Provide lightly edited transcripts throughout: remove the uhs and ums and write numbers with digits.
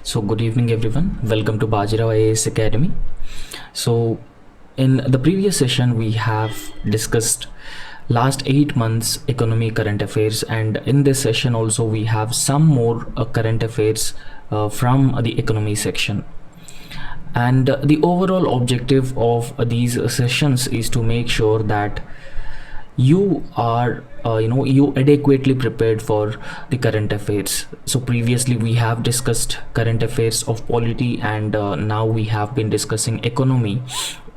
So good evening everyone, welcome to Bajirao IAS Academy. So in the previous session we have discussed last 8 months economy current affairs, and in this session also we have some more current affairs from the economy section. And the overall objective of these sessions is to make sure that you are you adequately prepared for the current affairs. So previously we have discussed current affairs of polity, and now we have been discussing economy.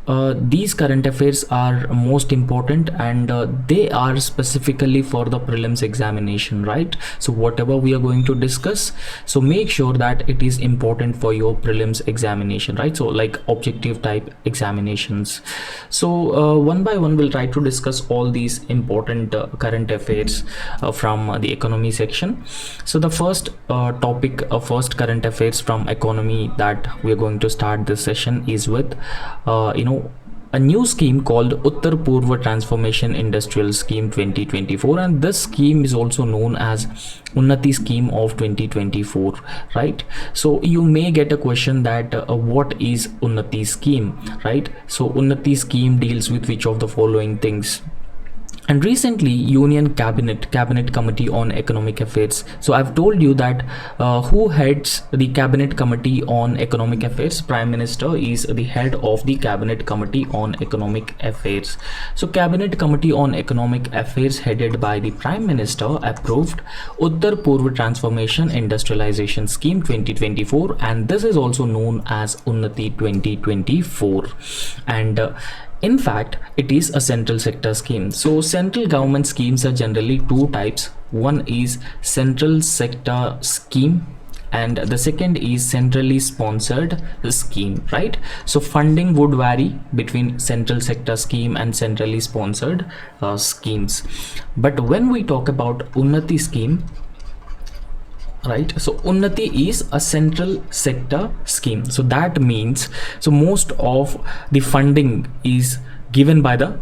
These current affairs are most important, and they are specifically for the prelims examination, right? So whatever we are going to discuss, so make sure that it is important for your prelims examination, right? So like objective type examinations. So one by one we'll try to discuss all these important current affairs from the economy section. So the first topic, first current affairs from economy that we are going to start this session is with a new scheme called Uttar Purva Transformation Industrial Scheme 2024, and this scheme is also known as Unnati Scheme of 2024, right? So you may get a question that what is Unnati Scheme, right? So Unnati Scheme deals with which of the following things? And recently Union Cabinet Committee on Economic Affairs, so I've told you that who heads the Cabinet Committee on Economic Affairs? Prime Minister is the head of the Cabinet Committee on Economic Affairs. So Cabinet Committee on Economic Affairs headed by the Prime Minister approved Uttar Purva Transformation Industrialization Scheme 2024, and this is also known as Unnati 2024. And in fact, it is a central sector scheme. So central government schemes are generally two types. One is central sector scheme, and the second is centrally sponsored scheme, right? So funding would vary between central sector scheme and centrally sponsored schemes. But when we talk about Unnati scheme, right, so Unnati is a central sector scheme. So that means, so most of the funding is given by the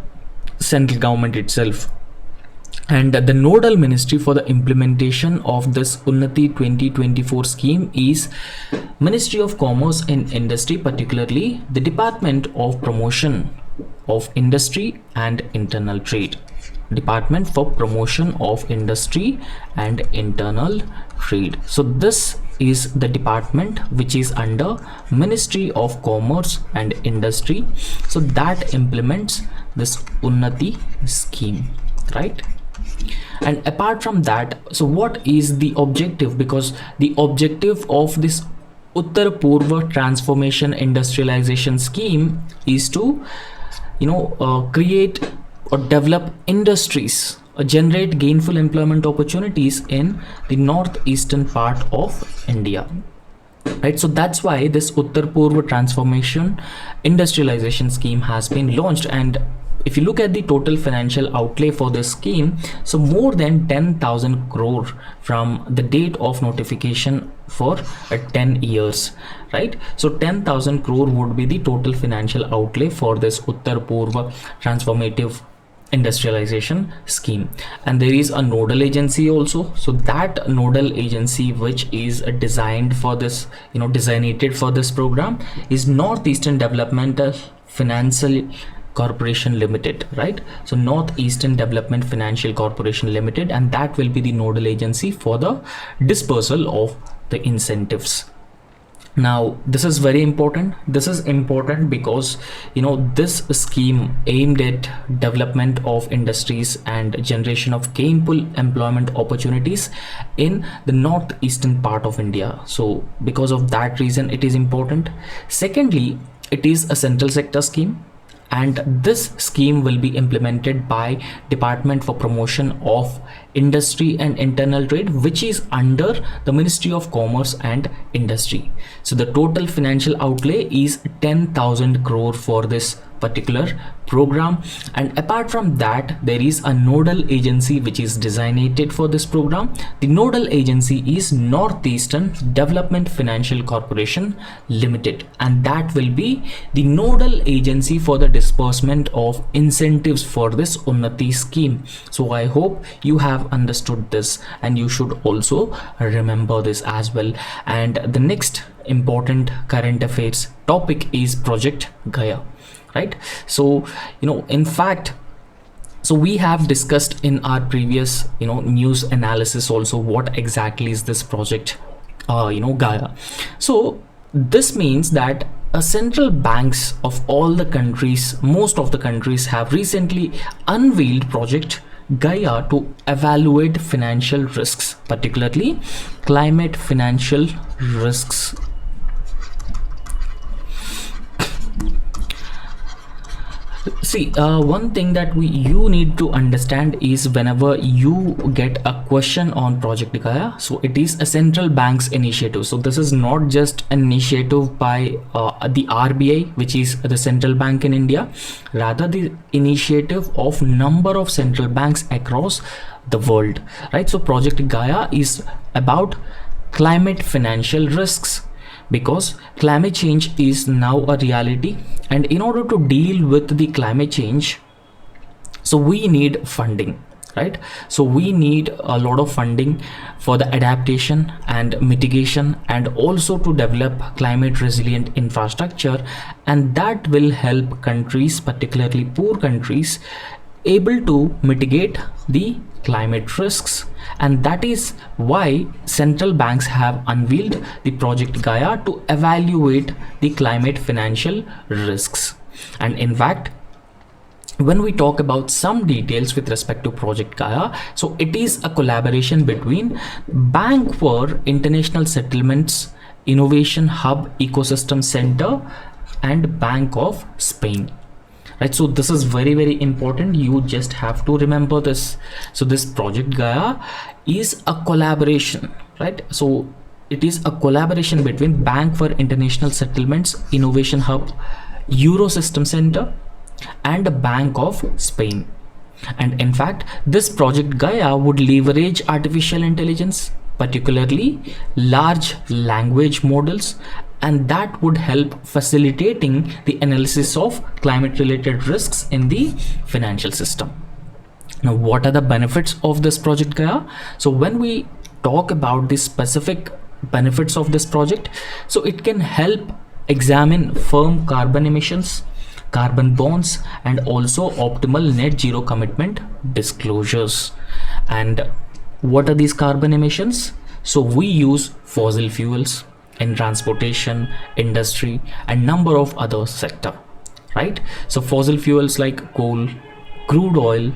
central government itself, and the nodal ministry for the implementation of this Unnati 2024 scheme is Ministry of Commerce and Industry, particularly the Department of Promotion of Industry and Internal Trade. Department for Promotion of Industry and Internal Trade. So this is the department which is under Ministry of Commerce and Industry, so that implements this Unnati scheme, right? And apart from that, so what is the objective? Because the objective of this Uttar Purva Transformation Industrialization Scheme is to create or develop industries, generate gainful employment opportunities in the northeastern part of India, right? So that's why this Uttar Purva Transformation Industrialization Scheme has been launched. And if you look at the total financial outlay for this scheme, so more than 10,000 crore from the date of notification for 10 years, right? So 10,000 crore would be the total financial outlay for this Uttar Purva Transformative Industrialization Scheme. And there is a nodal agency also. So that nodal agency which is designed for this, designated for this program is Northeastern Developmental Financial Corporation Limited, right? So Northeastern Development Financial Corporation Limited, and that will be the nodal agency for the dispersal of the incentives. Now this is very important. This is important because this scheme aimed at development of industries and generation of gainful employment opportunities in the northeastern part of India. So because of that reason it is important. Secondly, it is a central sector scheme, and this scheme will be implemented by Department for Promotion of Industry and Internal Trade, which is under the Ministry of Commerce and Industry. So the total financial outlay is 10,000 crore for this particular program. And apart from that, there is a nodal agency which is designated for this program. The nodal agency is Northeastern Development Financial Corporation Limited, and that will be the nodal agency for the disbursement of incentives for this Unnati scheme. So I hope you have understood this, and you should also remember this as well. And the next important current affairs topic is Project Gaia, right? So in fact, so we have discussed in our previous news analysis also what exactly is this project Gaia. So this means that central banks of all the countries, most of the countries, have recently unveiled Project Gaia to evaluate financial risks, particularly climate financial risks. See, one thing that you need to understand is whenever you get a question on Project Gaia, so it is a central bank's initiative. So this is not just an initiative by the RBI, which is the central bank in India, rather the initiative of number of central banks across the world, right? So Project Gaia is about climate financial risks, because climate change is now a reality, and in order to deal with the climate change, so we need funding, right? So we need a lot of funding for the adaptation and mitigation, and also to develop climate resilient infrastructure, and that will help countries, particularly poor countries, able to mitigate the climate risks. And that is why central banks have unveiled the Project Gaia to evaluate the climate financial risks. And in fact, when we talk about some details with respect to Project Gaia, so it is a collaboration between Bank for International Settlements Innovation Hub Ecosystem Center and Bank of Spain, right? So this is very, very important. You just have to remember this. So this Project Gaia is a collaboration, right? So it is a collaboration between Bank for International Settlements Innovation Hub Eurosystem Center and the Bank of Spain. And in fact, this Project Gaia would leverage artificial intelligence, particularly large language models, and that would help facilitating the analysis of climate related risks in the financial system. Now, what are the benefits of this Project Gaia? So when we talk about the specific benefits of this project, so it can help examine firm carbon emissions, carbon bonds, and also optimal net zero commitment disclosures. And what are these carbon emissions? So we use fossil fuels in transportation, industry, and number of other sector, right? So fossil fuels like coal, crude oil,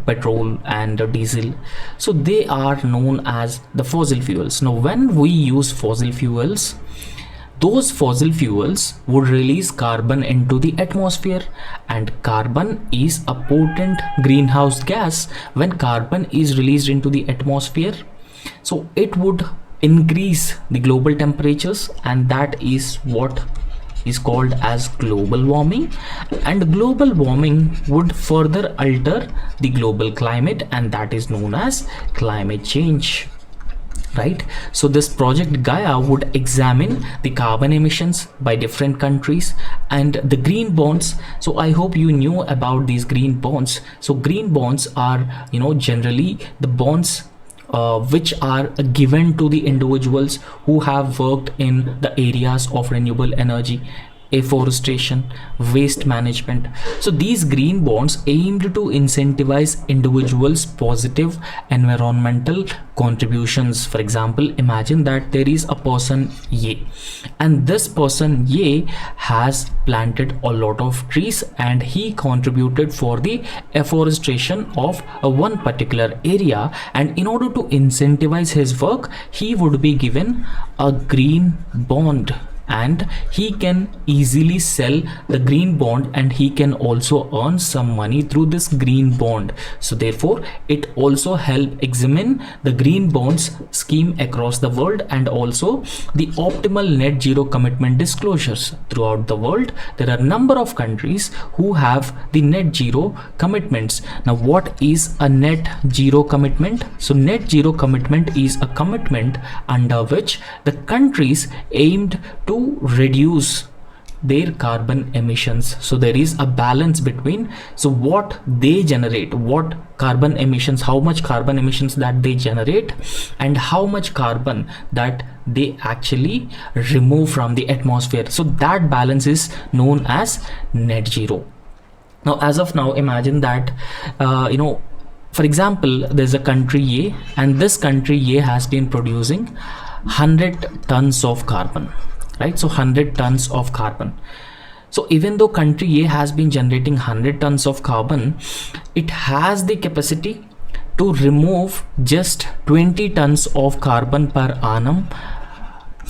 petrol and diesel, so they are known as the fossil fuels. Now when we use fossil fuels, those fossil fuels would release carbon into the atmosphere, and carbon is a potent greenhouse gas. When carbon is released into the atmosphere, so it would increase the global temperatures, and that is what is called as global warming. And global warming would further alter the global climate, and that is known as climate change, right? So this Project Gaia would examine the carbon emissions by different countries and the green bonds. So I hope you knew about these green bonds. So green bonds are generally the bonds which are given to the individuals who have worked in the areas of renewable energy, afforestation, waste management. So these green bonds aimed to incentivize individuals' positive environmental contributions. For example, imagine that there is a person A, and this person A has planted a lot of trees, and he contributed for the afforestation of one particular area, and in order to incentivize his work, he would be given a green bond, and he can easily sell the green bond, and he can also earn some money through this green bond. So therefore it also help examine the green bonds scheme across the world, and also the optimal net zero commitment disclosures throughout the world. There are a number of countries who have the net zero commitments. Now what is a net zero commitment? So net zero commitment is a commitment under which the countries aimed to reduce their carbon emissions. So there is a balance between what they generate, what carbon emissions, how much carbon emissions that they generate, and how much carbon that they actually remove from the atmosphere. So that balance is known as net zero. Now, as of now, imagine that for example, there's a country A, and this country A has been producing 100 tons of carbon, right? So 100 tons of carbon. So even though country A has been generating 100 tons of carbon, it has the capacity to remove just 20 tons of carbon per annum,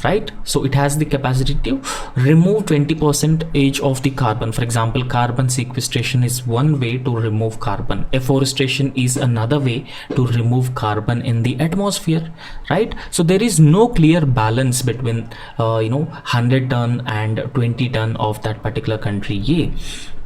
right? So it has the capacity to remove 20% of the carbon. For example, carbon sequestration is one way to remove carbon. Afforestation is another way to remove carbon in the atmosphere, right? So there is no clear balance between 100 ton and 20 ton of that particular country A.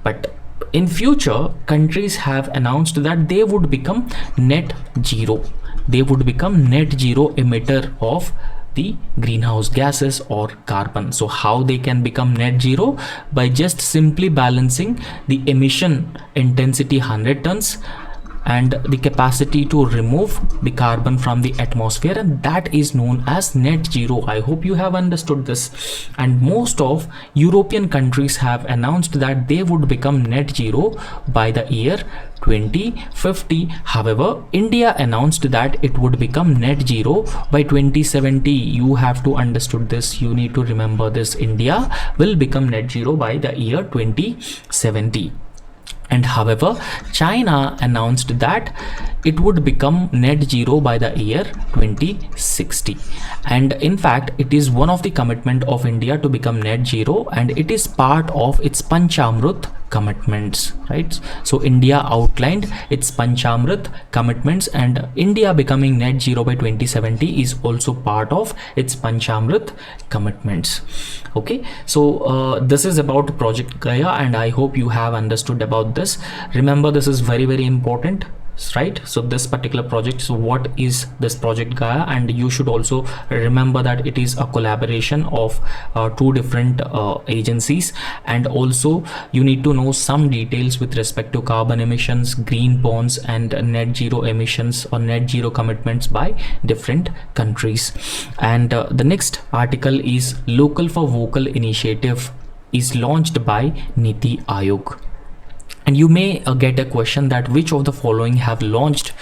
But in future, countries have announced that they would become net zero. They would become net zero emitter of the greenhouse gases or carbon. So how they can become net zero? By just simply balancing the emission intensity 100 tons and the capacity to remove the carbon from the atmosphere, and that is known as net zero. I hope you have understood this. And most of European countries have announced that they would become net zero by the year 2050. However, India announced that it would become net zero by 2070. You have to understood this. You need to remember this. India will become net zero by the year 2070. And however, China announced that it would become net zero by the year 2060. And in fact, it is one of the commitment of India to become net zero, and it is part of its Panchamrit commitments, right? So India outlined its Panchamrit commitments, and India becoming net zero by 2070 is also part of its Panchamrit commitments. Okay, so this is about Project Gaia, and I hope you have understood about this. Remember, this is very, very important, right? So this particular project, so what is this Project Gaia? And you should also remember that it is a collaboration of two different agencies, and also you need to know some details with respect to carbon emissions, green bonds, and net zero emissions or net zero commitments by different countries. And the next article is Local for Vocal initiative is launched by Niti Aayog. And you may get a question that which of the following have launched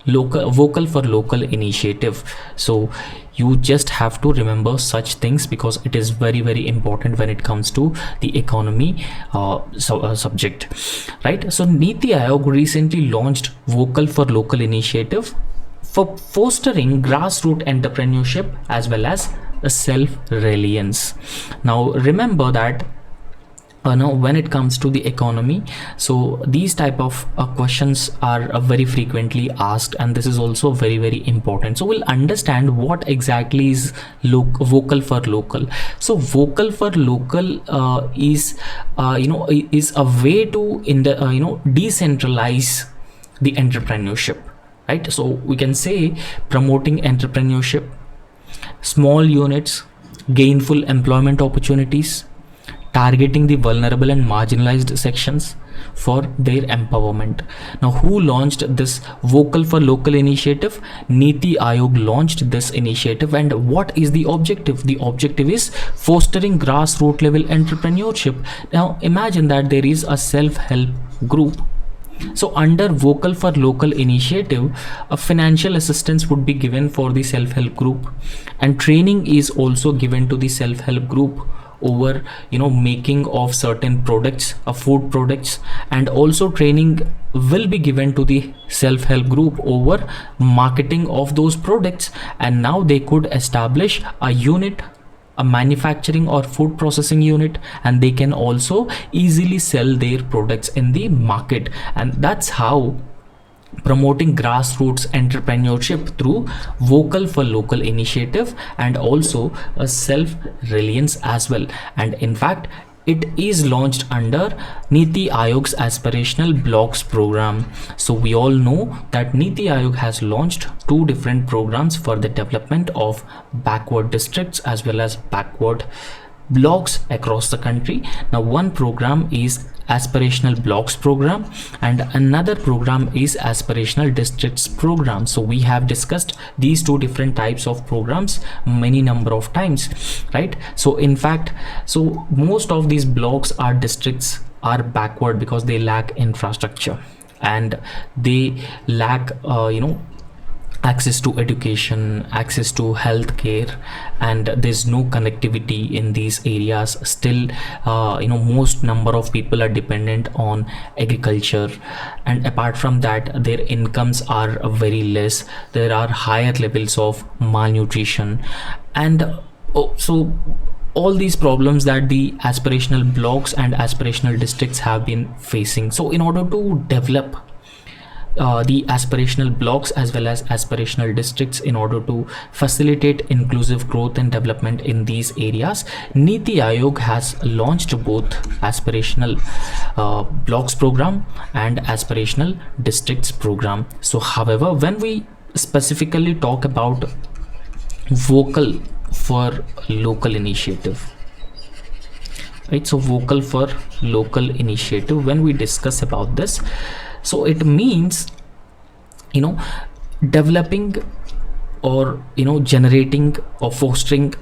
vocal for local initiative. So you just have to remember such things, because it is very, very important when it comes to the economy subject, right? So Niti Aayog recently launched vocal for local initiative for fostering grassroots entrepreneurship as well as self-reliance. Now remember that now when it comes to the economy, so these type of questions are very frequently asked, and this is also very, very important. So we'll understand what exactly is vocal for local. So vocal for local is a way to decentralize the entrepreneurship, right? So we can say promoting entrepreneurship, small units, gainful employment opportunities, targeting the vulnerable and marginalized sections for their empowerment. Now, who launched this vocal for local initiative? Niti Aayog launched this initiative, and what is the objective? The objective is fostering grassroots level entrepreneurship. Now imagine that there is a self-help group. So under vocal for local initiative, a financial assistance would be given for the self-help group, and training is also given to the self-help group over making of certain products, food products, and also training will be given to the self-help group over marketing of those products. And now they could establish a unit, a manufacturing or food processing unit, and they can also easily sell their products in the market. And that's how promoting grassroots entrepreneurship through vocal for local initiative, and also a self-reliance as well. And in fact, it is launched under Niti Aayog's aspirational blocks program. So we all know that Niti Aayog has launched two different programs for the development of backward districts as well as backward blocks across the country. Now one program is aspirational blocks program and another program is aspirational districts program. So we have discussed these two different types of programs many number of times, right? So in fact, so most of these blocks or districts are backward because they lack infrastructure and they lack access to education, access to healthcare, and there's no connectivity in these areas. Still, most number of people are dependent on agriculture, and apart from that, their incomes are very less. There are higher levels of malnutrition, and so all these problems that the aspirational blocks and aspirational districts have been facing. So in order to develop the aspirational blocks as well as aspirational districts, in order to facilitate inclusive growth and development in these areas, Niti Aayog has launched both aspirational blocks program and aspirational districts program. So however, when we specifically talk about vocal for local initiative, right? So vocal for local initiative, when we discuss about this, so it means developing or generating or fostering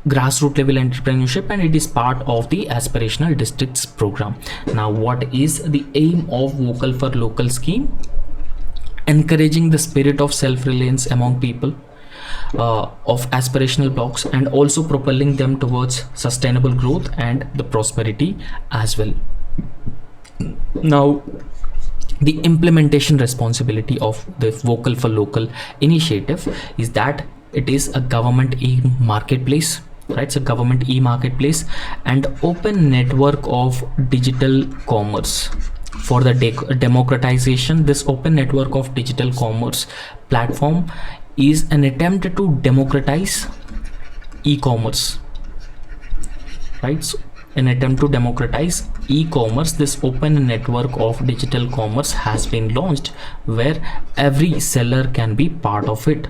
grassroots level entrepreneurship, and it is part of the aspirational districts program. Now what is the aim of vocal for local scheme? Encouraging the spirit of self-reliance among people of aspirational blocks and also propelling them towards sustainable growth and the prosperity as well. Now the implementation responsibility of the vocal for local initiative is that it is a government e-marketplace, right? It's a government e-marketplace and open network of digital commerce for the democratization. This open network of digital commerce platform is an attempt to democratize e-commerce, right? So an attempt to democratize e-commerce, this open network of digital commerce has been launched where every seller can be part of it.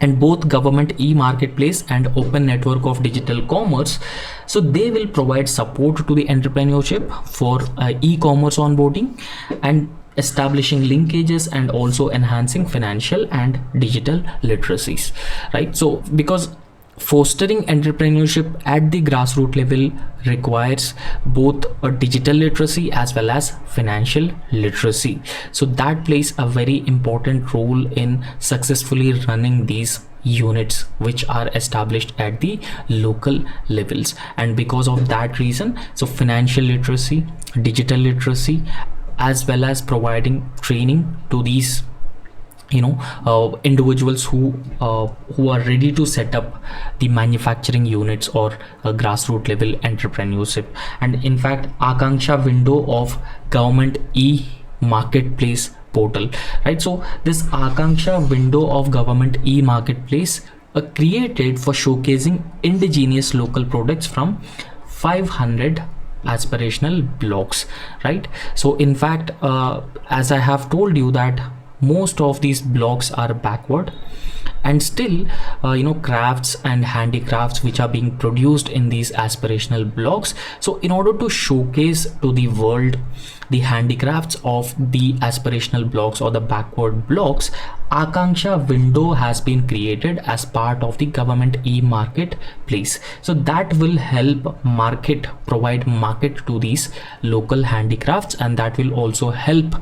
And both government e-marketplace and open network of digital commerce, so they will provide support to the entrepreneurship for e-commerce onboarding and establishing linkages and also enhancing financial and digital literacies, right? So because fostering entrepreneurship at the grassroots level requires both a digital literacy as well as financial literacy, so that plays a very important role in successfully running these units which are established at the local levels. And because of that reason, so financial literacy, digital literacy, as well as providing training to these individuals who are ready to set up the manufacturing units or grassroots level entrepreneurship. And in fact, Akanksha window of government e-marketplace portal, right? So this Akanksha window of government e-marketplace created for showcasing indigenous local products from 500 aspirational blocks, right? So in fact, as I have told you that most of these blocks are backward, and still crafts and handicrafts which are being produced in these aspirational blocks. So in order to showcase to the world the handicrafts of the aspirational blocks or the backward blocks, Akanksha window has been created as part of the government e-marketplace. So that will help provide market to these local handicrafts, and that will also help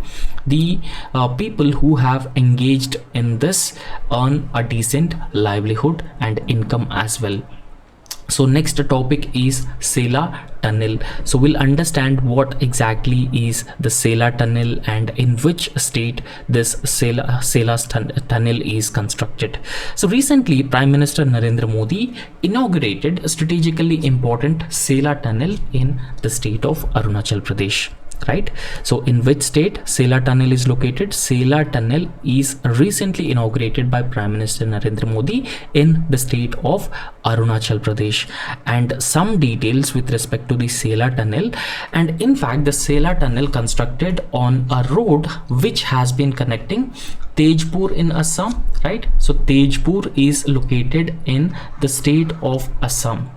the people who have engaged in this earn a decent livelihood and income as well. So next topic is SAA Tunnel. So we'll understand what exactly is the SAA Tunnel and in which state this SAA Tunnel is constructed. So recently, Prime Minister Narendra Modi inaugurated a strategically important SAA Tunnel in the state of Arunachal Pradesh. Right, so in which state SAA Tunnel is located? SAA Tunnel is recently inaugurated by Prime Minister Narendra Modi in the state of Arunachal Pradesh. And some details with respect to the SAA Tunnel, and in fact the SAA Tunnel constructed on a road which has been connecting Tejpur in Assam, right? So Tejpur is located in the state of Assam.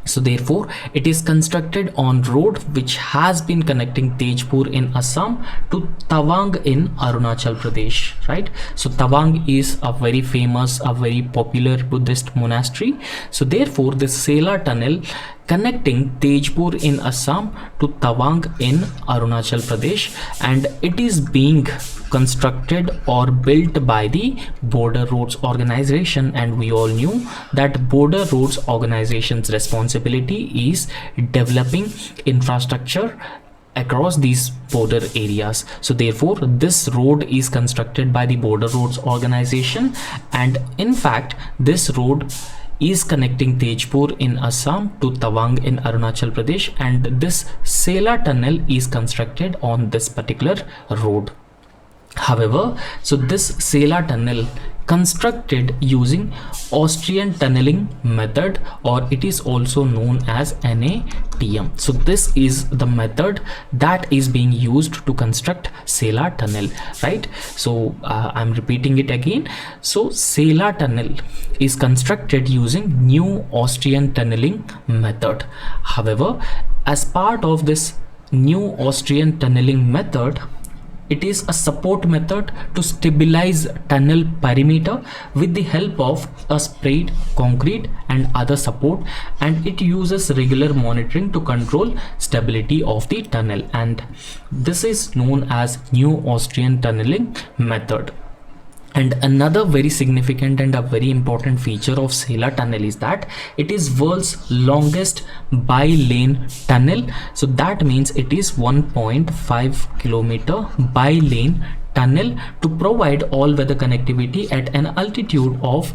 So therefore it is constructed on road which has been connecting Tejpur in Assam to Tawang in Arunachal Pradesh, right? So Tawang is a very famous, a very popular Buddhist monastery. So therefore this Sela tunnel connecting Tejpur in Assam to Tawang in Arunachal Pradesh, and it is being constructed or built by the Border Roads Organization, and we all knew that Border Roads Organization's responsibility is developing infrastructure across these border areas. So therefore this road is constructed by the Border Roads Organization, and in fact this road is connecting Tejpur in Assam to Tawang in Arunachal Pradesh, and this Sela tunnel is constructed on this particular road. However, so this Sela tunnel constructed using Austrian tunneling method, or it is also known as NATM. So this is the method that is being used to construct Sela tunnel, right? So I'm repeating it again. So Sela tunnel is constructed using new Austrian tunneling method. However, as part of this new Austrian tunneling method, it is a support method to stabilize tunnel perimeter with the help of a sprayed concrete and other support, and it uses regular monitoring to control stability of the tunnel, and this is known as new Austrian tunneling method. And another very significant and a very important feature of Sela tunnel is that it is world's longest bi-lane tunnel. So that means it is 1.5 kilometer bi-lane tunnel to provide all weather connectivity at an altitude of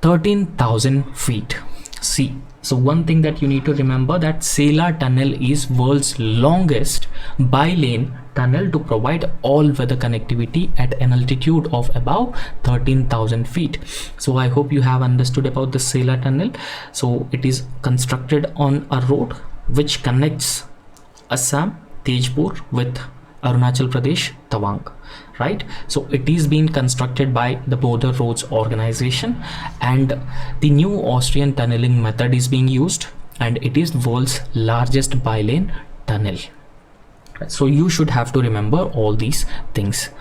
13,000 feet. See, so one thing that you need to remember, that Sela tunnel is world's longest bi-lane tunnel to provide all weather connectivity at an altitude of above 13,000 feet. So I hope you have understood about the Sela tunnel. So it is constructed on a road which connects Assam, Tejpur with Arunachal Pradesh, Tawang, right? So it is being constructed by the Border Roads Organization, and the new Austrian tunneling method is being used, and it is world's largest bi-lane tunnel. So you should have to remember all these things.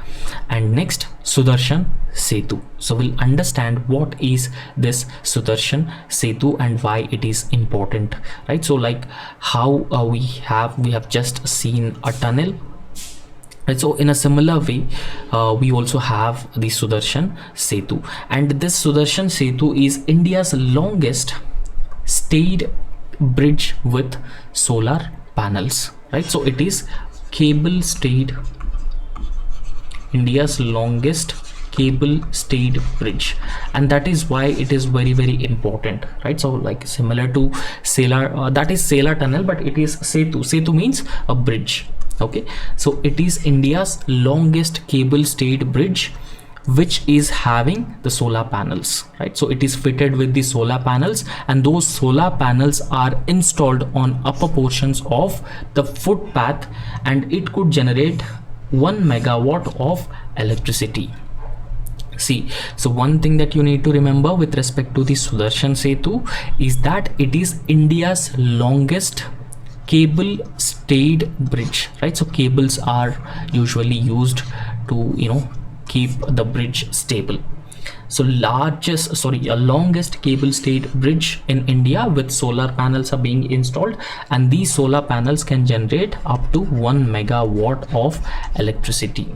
And next, Sudarshan Setu. So we'll understand what is this Sudarshan Setu and why it is important, right? So like how we have just seen a tunnel. So in a similar way, we also have the Sudarshan Setu, and this Sudarshan Setu is India's longest stayed bridge with solar panels, right? So it is cable stayed, India's longest cable stayed bridge, and that is why it is very, very important, right? So like similar to Sela, that is Sela tunnel, but it is Setu. Setu means a bridge. Okay, so it is India's longest cable stayed bridge which is having the solar panels, right? So it is fitted with the solar panels, and those solar panels are installed on upper portions of the footpath, and it could generate 1 megawatt of electricity. See, so one thing that you need to remember with respect to the Sudarshan Setu is that it is India's longest cable stayed bridge, right? So cables are usually used to, you know, keep the bridge stable. So longest cable stayed bridge in India with solar panels are being installed, and these solar panels can generate up to 1 megawatt of electricity.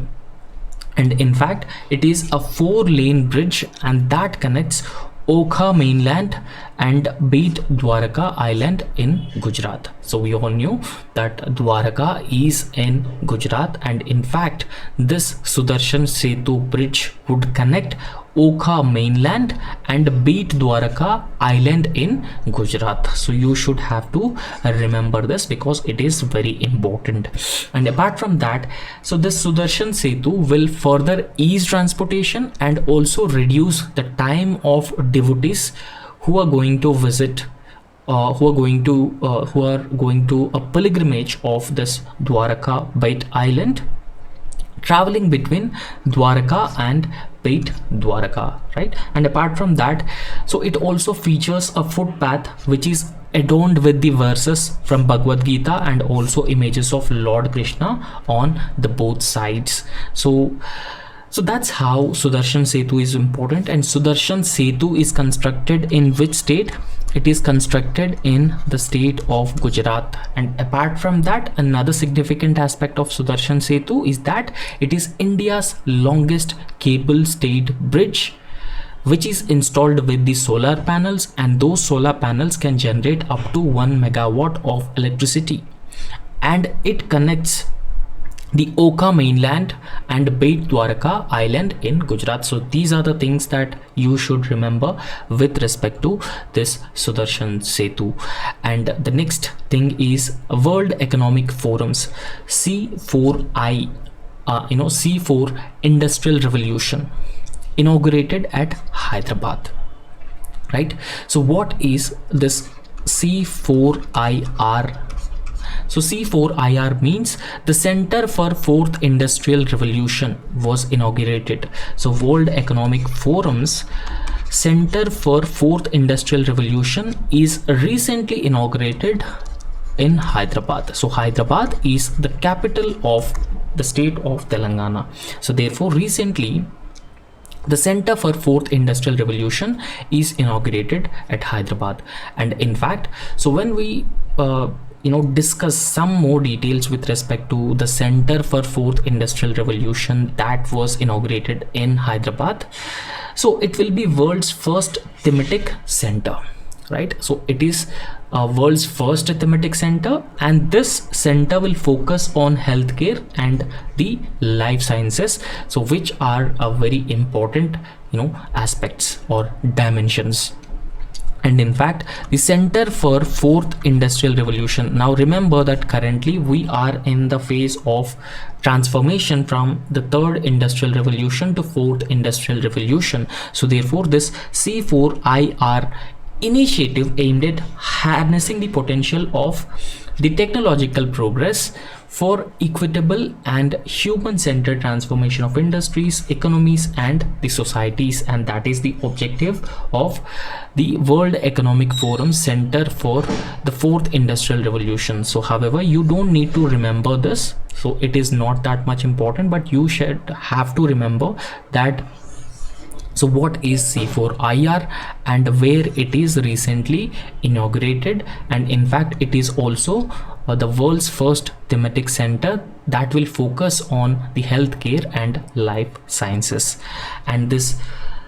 And in fact, it is a 4-lane bridge, and that connects Okha mainland and Beat Dwarka Island in Gujarat. So we all knew that Dwarka is in Gujarat, and in fact this Sudarshan Setu bridge would connect Okha mainland and Beat Dwarka Island in Gujarat. So you should have to remember this because it is very important. And apart from that, so this Sudarshan Setu will further ease transportation and also reduce the time of devotees who are going to visit who are going to a pilgrimage of this Dwarka Bait Island, traveling between Dwarka and Bait Dwarka, right? And apart from that, so it also features a footpath which is adorned with the verses from Bhagavad Gita and also images of Lord Krishna on the both sides. So that's how Sudarshan Setu is important. And Sudarshan Setu is constructed in which state? It is constructed in the state of Gujarat. And apart from that, another significant aspect of Sudarshan Setu is that it is India's longest cable stayed bridge, which is installed with the solar panels, and those solar panels can generate up to 1 megawatt of electricity, and it connects the Oka mainland and Bet Dwarka island in Gujarat. So these are the things that you should remember with respect to this Sudarshan Setu. And the next thing is World Economic Forum's C4I, C4 Industrial Revolution, inaugurated at Hyderabad, right? So what is this C4IR? So C4IR means the Center for Fourth Industrial Revolution was inaugurated. So World Economic Forum's Center for Fourth Industrial Revolution is recently inaugurated in Hyderabad. So Hyderabad is the capital of the state of Telangana. So therefore recently the Center for Fourth Industrial Revolution is inaugurated at Hyderabad. And in fact, so when we discuss some more details with respect to the Center for Fourth Industrial Revolution that was inaugurated in Hyderabad, so it will be world's first thematic center, right? So it is world's first thematic center, and this center will focus on healthcare and the life sciences, so which are a very important aspects or dimensions. And in fact, the Center for Fourth Industrial Revolution, now remember that currently we are in the phase of transformation from the third industrial revolution to fourth industrial revolution. So therefore this C4IR initiative aimed at harnessing the potential of the technological progress for equitable and human-centered transformation of industries, economies, and the societies. And that is the objective of the World Economic Forum Center for the Fourth Industrial Revolution. So however, you don't need to remember this, so it is not that much important, but you should have to remember that. So what is C4IR and where it is recently inaugurated, and in fact it is also the world's first thematic center that will focus on the healthcare and life sciences. And this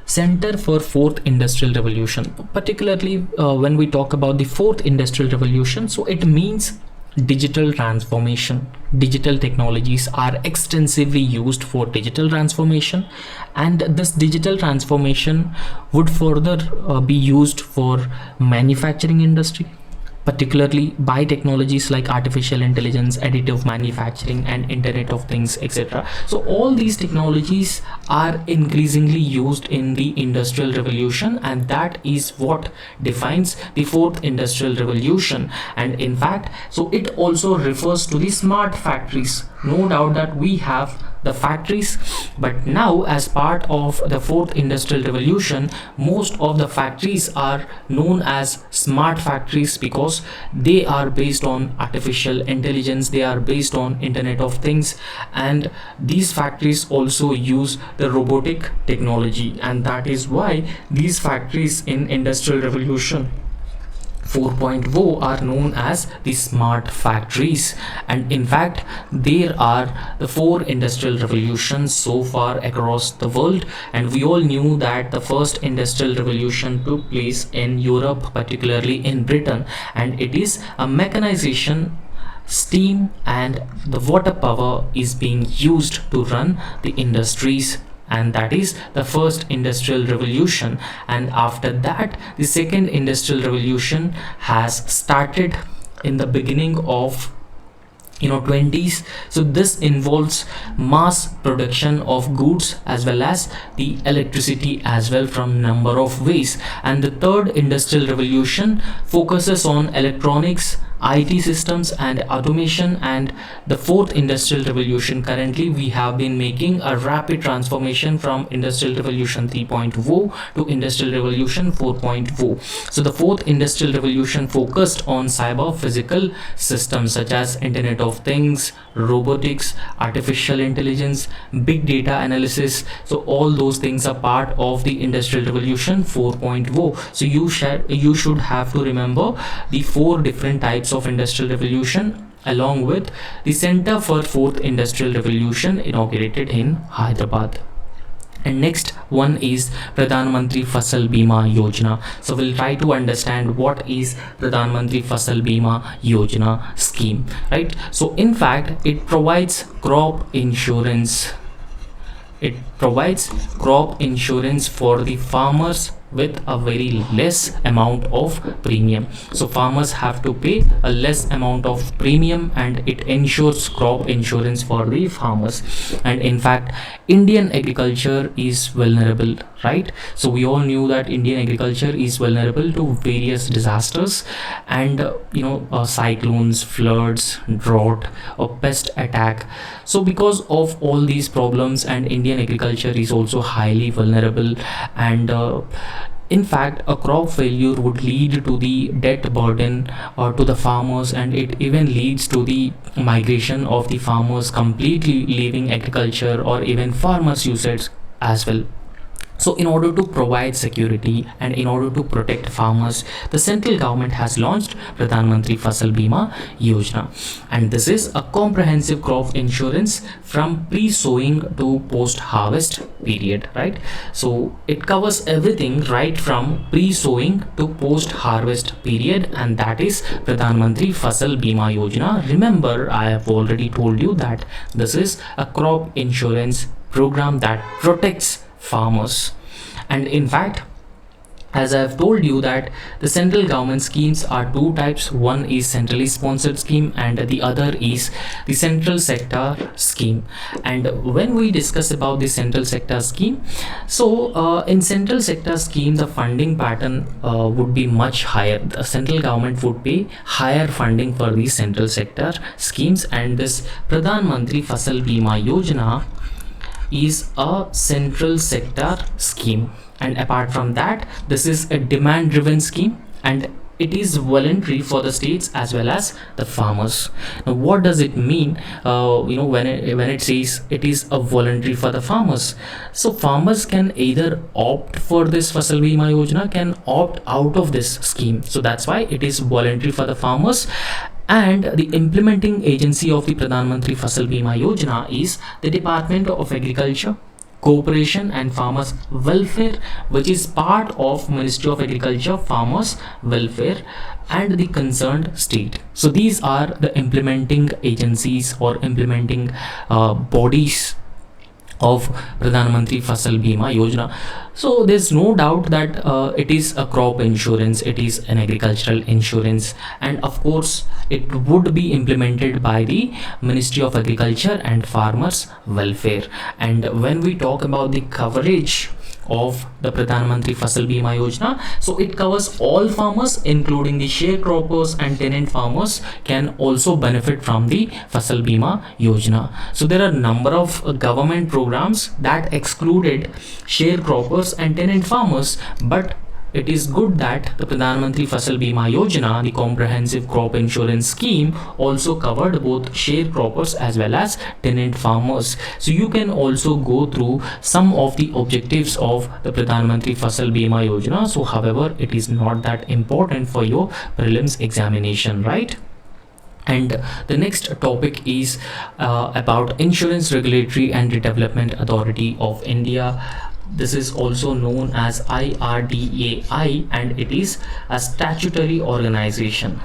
Center for Fourth Industrial Revolution, particularly when we talk about the Fourth Industrial Revolution, so it means digital transformation. Digital technologies are extensively used for digital transformation, and this digital transformation would further be used for manufacturing industry, particularly by technologies like artificial intelligence, additive manufacturing, and Internet of Things, etc. So all these technologies are increasingly used in the Industrial Revolution, and that is what defines the Fourth Industrial Revolution. And in fact, so it also refers to the smart factories. No doubt that we have the factories, but now as part of the Fourth Industrial Revolution, most of the factories are known as smart factories because they are based on artificial intelligence, they are based on Internet of Things, and these factories also use the robotic technology. And that is why these factories in Industrial Revolution 4.0 are known as the smart factories. And in fact, there are the 4 industrial revolutions so far across the world, and we all knew that the first industrial revolution took place in Europe, particularly in Britain, and it is a mechanization, steam and the water power is being used to run the industries, and that is the first industrial revolution. And after that, the second industrial revolution has started in the beginning of 20s. So this involves mass production of goods as well as the electricity as well from number of ways. And the third industrial revolution focuses on electronics, IT systems and automation, and the fourth industrial revolution. Currently we have been making a rapid transformation from industrial revolution 3.0 to industrial revolution 4.0. so the fourth industrial revolution focused on cyber physical systems such as internet of things, robotics, artificial intelligence, big data analysis. So all those things are part of the industrial revolution 4.0. so you should have to remember the four different types of industrial revolution, along with the Center for Fourth Industrial Revolution inaugurated in Hyderabad. And next one is Pradhanmantri FAL Beayogena. So we'll try to understand what is Pradhanmantri FAL Beayogena scheme, right? So in fact, it provides crop insurance. It provides crop insurance for the farmers with a very less amount of premium. So farmers have to pay a less amount of premium, and it ensures crop insurance for the farmers. And in fact, Indian agriculture is vulnerable, right? So we all knew that Indian agriculture is vulnerable to various disasters and cyclones, floods, drought, or pest attack. So because of all these problems, and Indian agriculture is also highly vulnerable, and in fact, a crop failure would lead to the debt burden to the farmers, and it even leads to the migration of the farmers completely leaving agriculture or even farmer suicides as well. So in order to provide security and in order to protect farmers, the central government has launched Pradhanmantri FAL Beayogena, and this is a comprehensive crop insurance from pre-sowing to post-harvest period, right? So it covers everything right from pre-sowing to post-harvest period, and that is Pradhanmantri FAL Beayogena. Remember, I have already told you that this is a crop insurance program that protects farmers. And in fact, as I have told you that the central government schemes are two types. One is centrally sponsored scheme and the other is the central sector scheme. And when we discuss about the central sector scheme, so in central sector scheme, the funding pattern would be much higher. The central government would pay higher funding for the central sector schemes, and this Pradhanmantri FAL Beayogena is a central sector scheme. And apart from that, this is a demand driven scheme, and it is voluntary for the states as well as the farmers. Now what does it mean when it says it is a voluntary for the farmers? So farmers can either opt for this FAL Beayogena, can opt out of this scheme. So that's why it is voluntary for the farmers. And the implementing agency of the Pradhanmantri FAL Beayogena is the Department of Agriculture, Cooperation and Farmers Welfare, which is part of Ministry of Agriculture, Farmers Welfare and the concerned state. So these are the implementing agencies or implementing bodies of Pradhanmantri FAL Beayogena. So there's no doubt that it is a crop insurance, it is an agricultural insurance, and of course it would be implemented by the Ministry of Agriculture and Farmers Welfare. And when we talk about the coverage of the Pradhanmantri FAL Beayogena, so it covers all farmers, including the sharecroppers and tenant farmers can also benefit from the FAL Beayogena. So there are a number of government programs that excluded sharecroppers and tenant farmers, but it is good that the Pradhanmantri FAL Beayogena, the comprehensive crop insurance scheme, also covered both sharecroppers as well as tenant farmers. So you can also go through some of the objectives of the Pradhanmantri FAL Beayogena. So however, it is not that important for your prelims examination, right? And the next topic is about Insurance Regulatory and Development Authority of India. This is also known as IRDAI, and it is a statutory organization,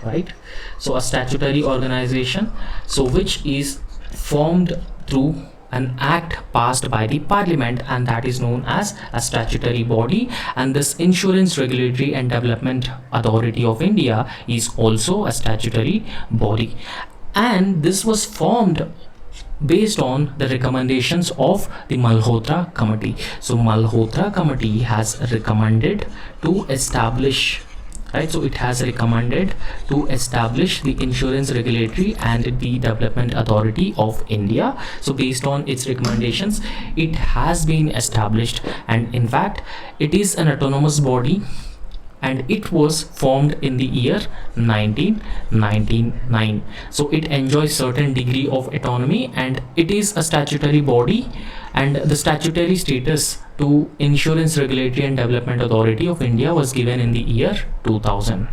right? So a statutory organization, so which is formed through an act passed by the parliament, and that is known as a statutory body. And this Insurance Regulatory and Development Authority of India is also a statutory body, and this was formed based on the recommendations of the Malhotra Committee. So Malhotra Committee has recommended to establish right? So it has recommended to establish the Insurance Regulatory and the Development Authority of India. So based on its recommendations, it has been established, and in fact it is an autonomous body, and it was formed in the year 1999. So it enjoys certain degree of autonomy, and it is a statutory body, and the statutory status to Insurance Regulatory and Development Authority of India was given in the year 2000.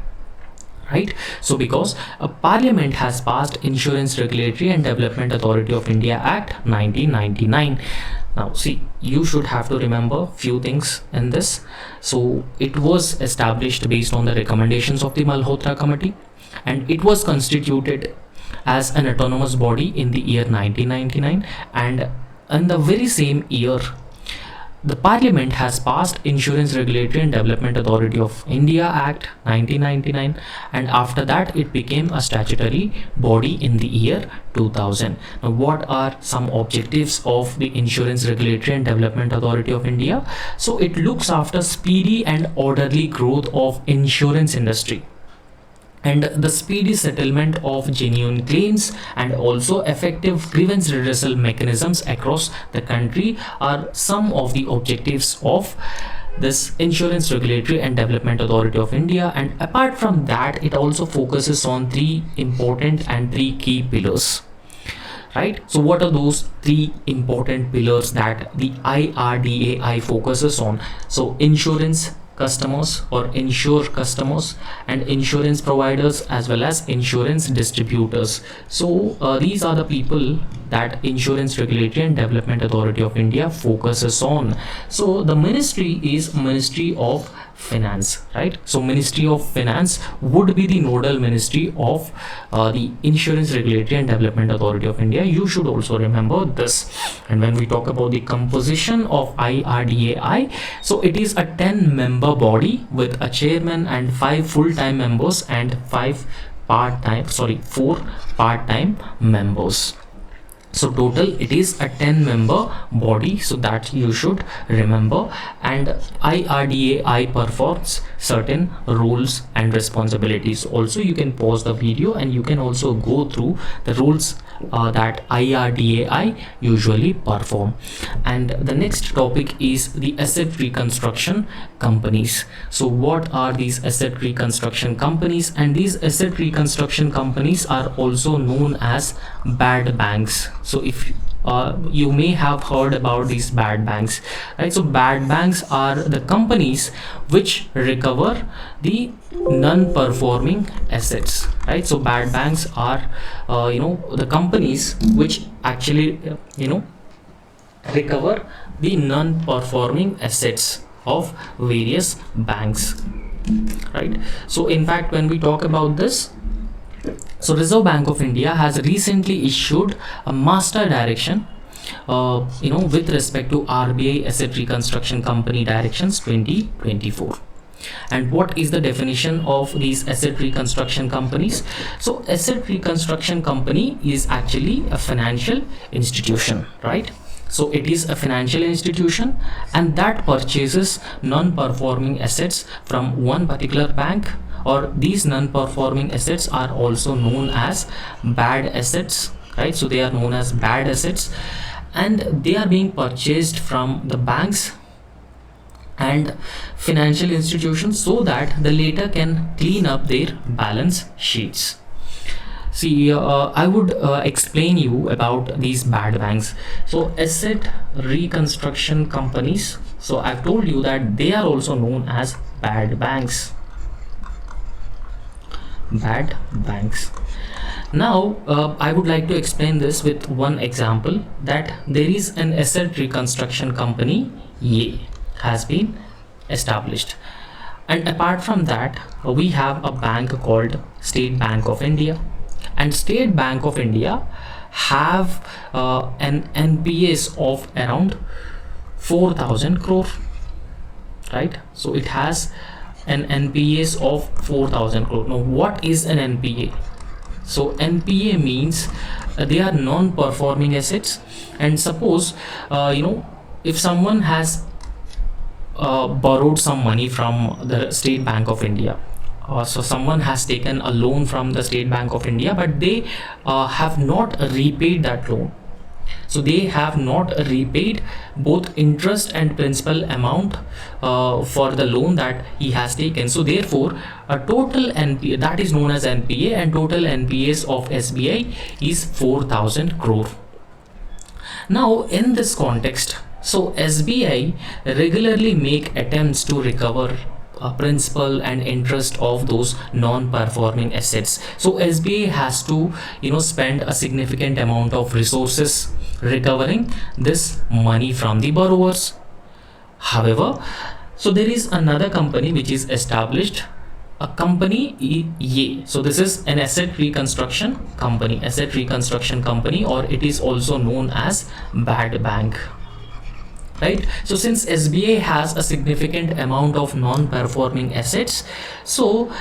Right? So because a parliament has passed Insurance Regulatory and Development Authority of India Act 1999. Now see, you should have to remember few things in this. So it was established based on the recommendations of the Malhotra Committee, and it was constituted as an autonomous body in the year 1999, and in the very same year the Parliament has passed Insurance Regulatory and Development Authority of India Act 1999, and after that it became a statutory body in the year 2000. Now what are some objectives of the Insurance Regulatory and Development Authority of India? So it looks after speedy and orderly growth of insurance industry, and the speedy settlement of genuine claims, and also effective grievance redressal mechanisms across the country are some of the objectives of this Insurance Regulatory and Development Authority of India. And apart from that, it also focuses on three important and three key pillars. Right? So what are those three important pillars that the IRDAI focuses on? So insurance customers or insure customers, and insurance providers, as well as insurance distributors. So these are the people that Insurance Regulatory and Development Authority of India focuses on. So the ministry is Ministry of Finance, right? So Ministry of Finance would be the nodal ministry of the Insurance Regulatory and Development Authority of India. You should also remember this. And when we talk about the composition of IRDAI, so it is a 10-member body with a chairman and 5 full-time members and 4 part-time members. So total it is a 10-member body, so that you should remember. And IRDAI performs certain roles and responsibilities. Also, you can pause the video and you can also go through the roles that IRDAI usually perform. And the next topic is the asset reconstruction companies. So what are these asset reconstruction companies? And these asset reconstruction companies are also known as bad banks. So if you may have heard about these bad banks, right? So bad banks are the companies which recover the non-performing assets, right? So bad banks are the companies which actually recover the non-performing assets of various banks, right? So in fact, when we talk about this, so Reserve Bank of India has recently issued a master direction with respect to RBI Asset Reconstruction Company Directions 2024. And what is the definition of these asset reconstruction companies? So asset reconstruction company is actually a financial institution, right? So it is a financial institution and that purchases non-performing assets from one particular bank, or these non-performing assets are also known as bad assets, right? So they are known as bad assets, and they are being purchased from the banks and financial institutions so that the later can clean up their balance sheets. See, I would explain you about these bad banks. So asset reconstruction companies, so I've told you that they are also known as bad banks. Bad banks. Now I would like to explain this with one example, that there is an asset reconstruction company A has been established, and apart from that we have a bank called State Bank of India, and State Bank of India have an NPAs of around 4,000 crore, right? So it has an NPAs of 4,000 crore. Now what is an NPA? So NPA means they are non-performing assets, and suppose if someone has borrowed some money from the State Bank of India, so someone has taken a loan from the State Bank of India, but they have not repaid that loan. So they have not repaid both interest and principal amount for the loan that he has taken. So therefore a total NPA, that is known as NPA, and total NPAs of SBI is 4,000 crore. Now in this context, so SBI regularly make attempts to recover principal and interest of those non-performing assets. So SBA has to spend a significant amount of resources recovering this money from the borrowers. However, so there is another company which is established, a company A. So this is an asset reconstruction company, or it is also known as bad bank. Right. So since SBA has a significant amount of non-performing assets, so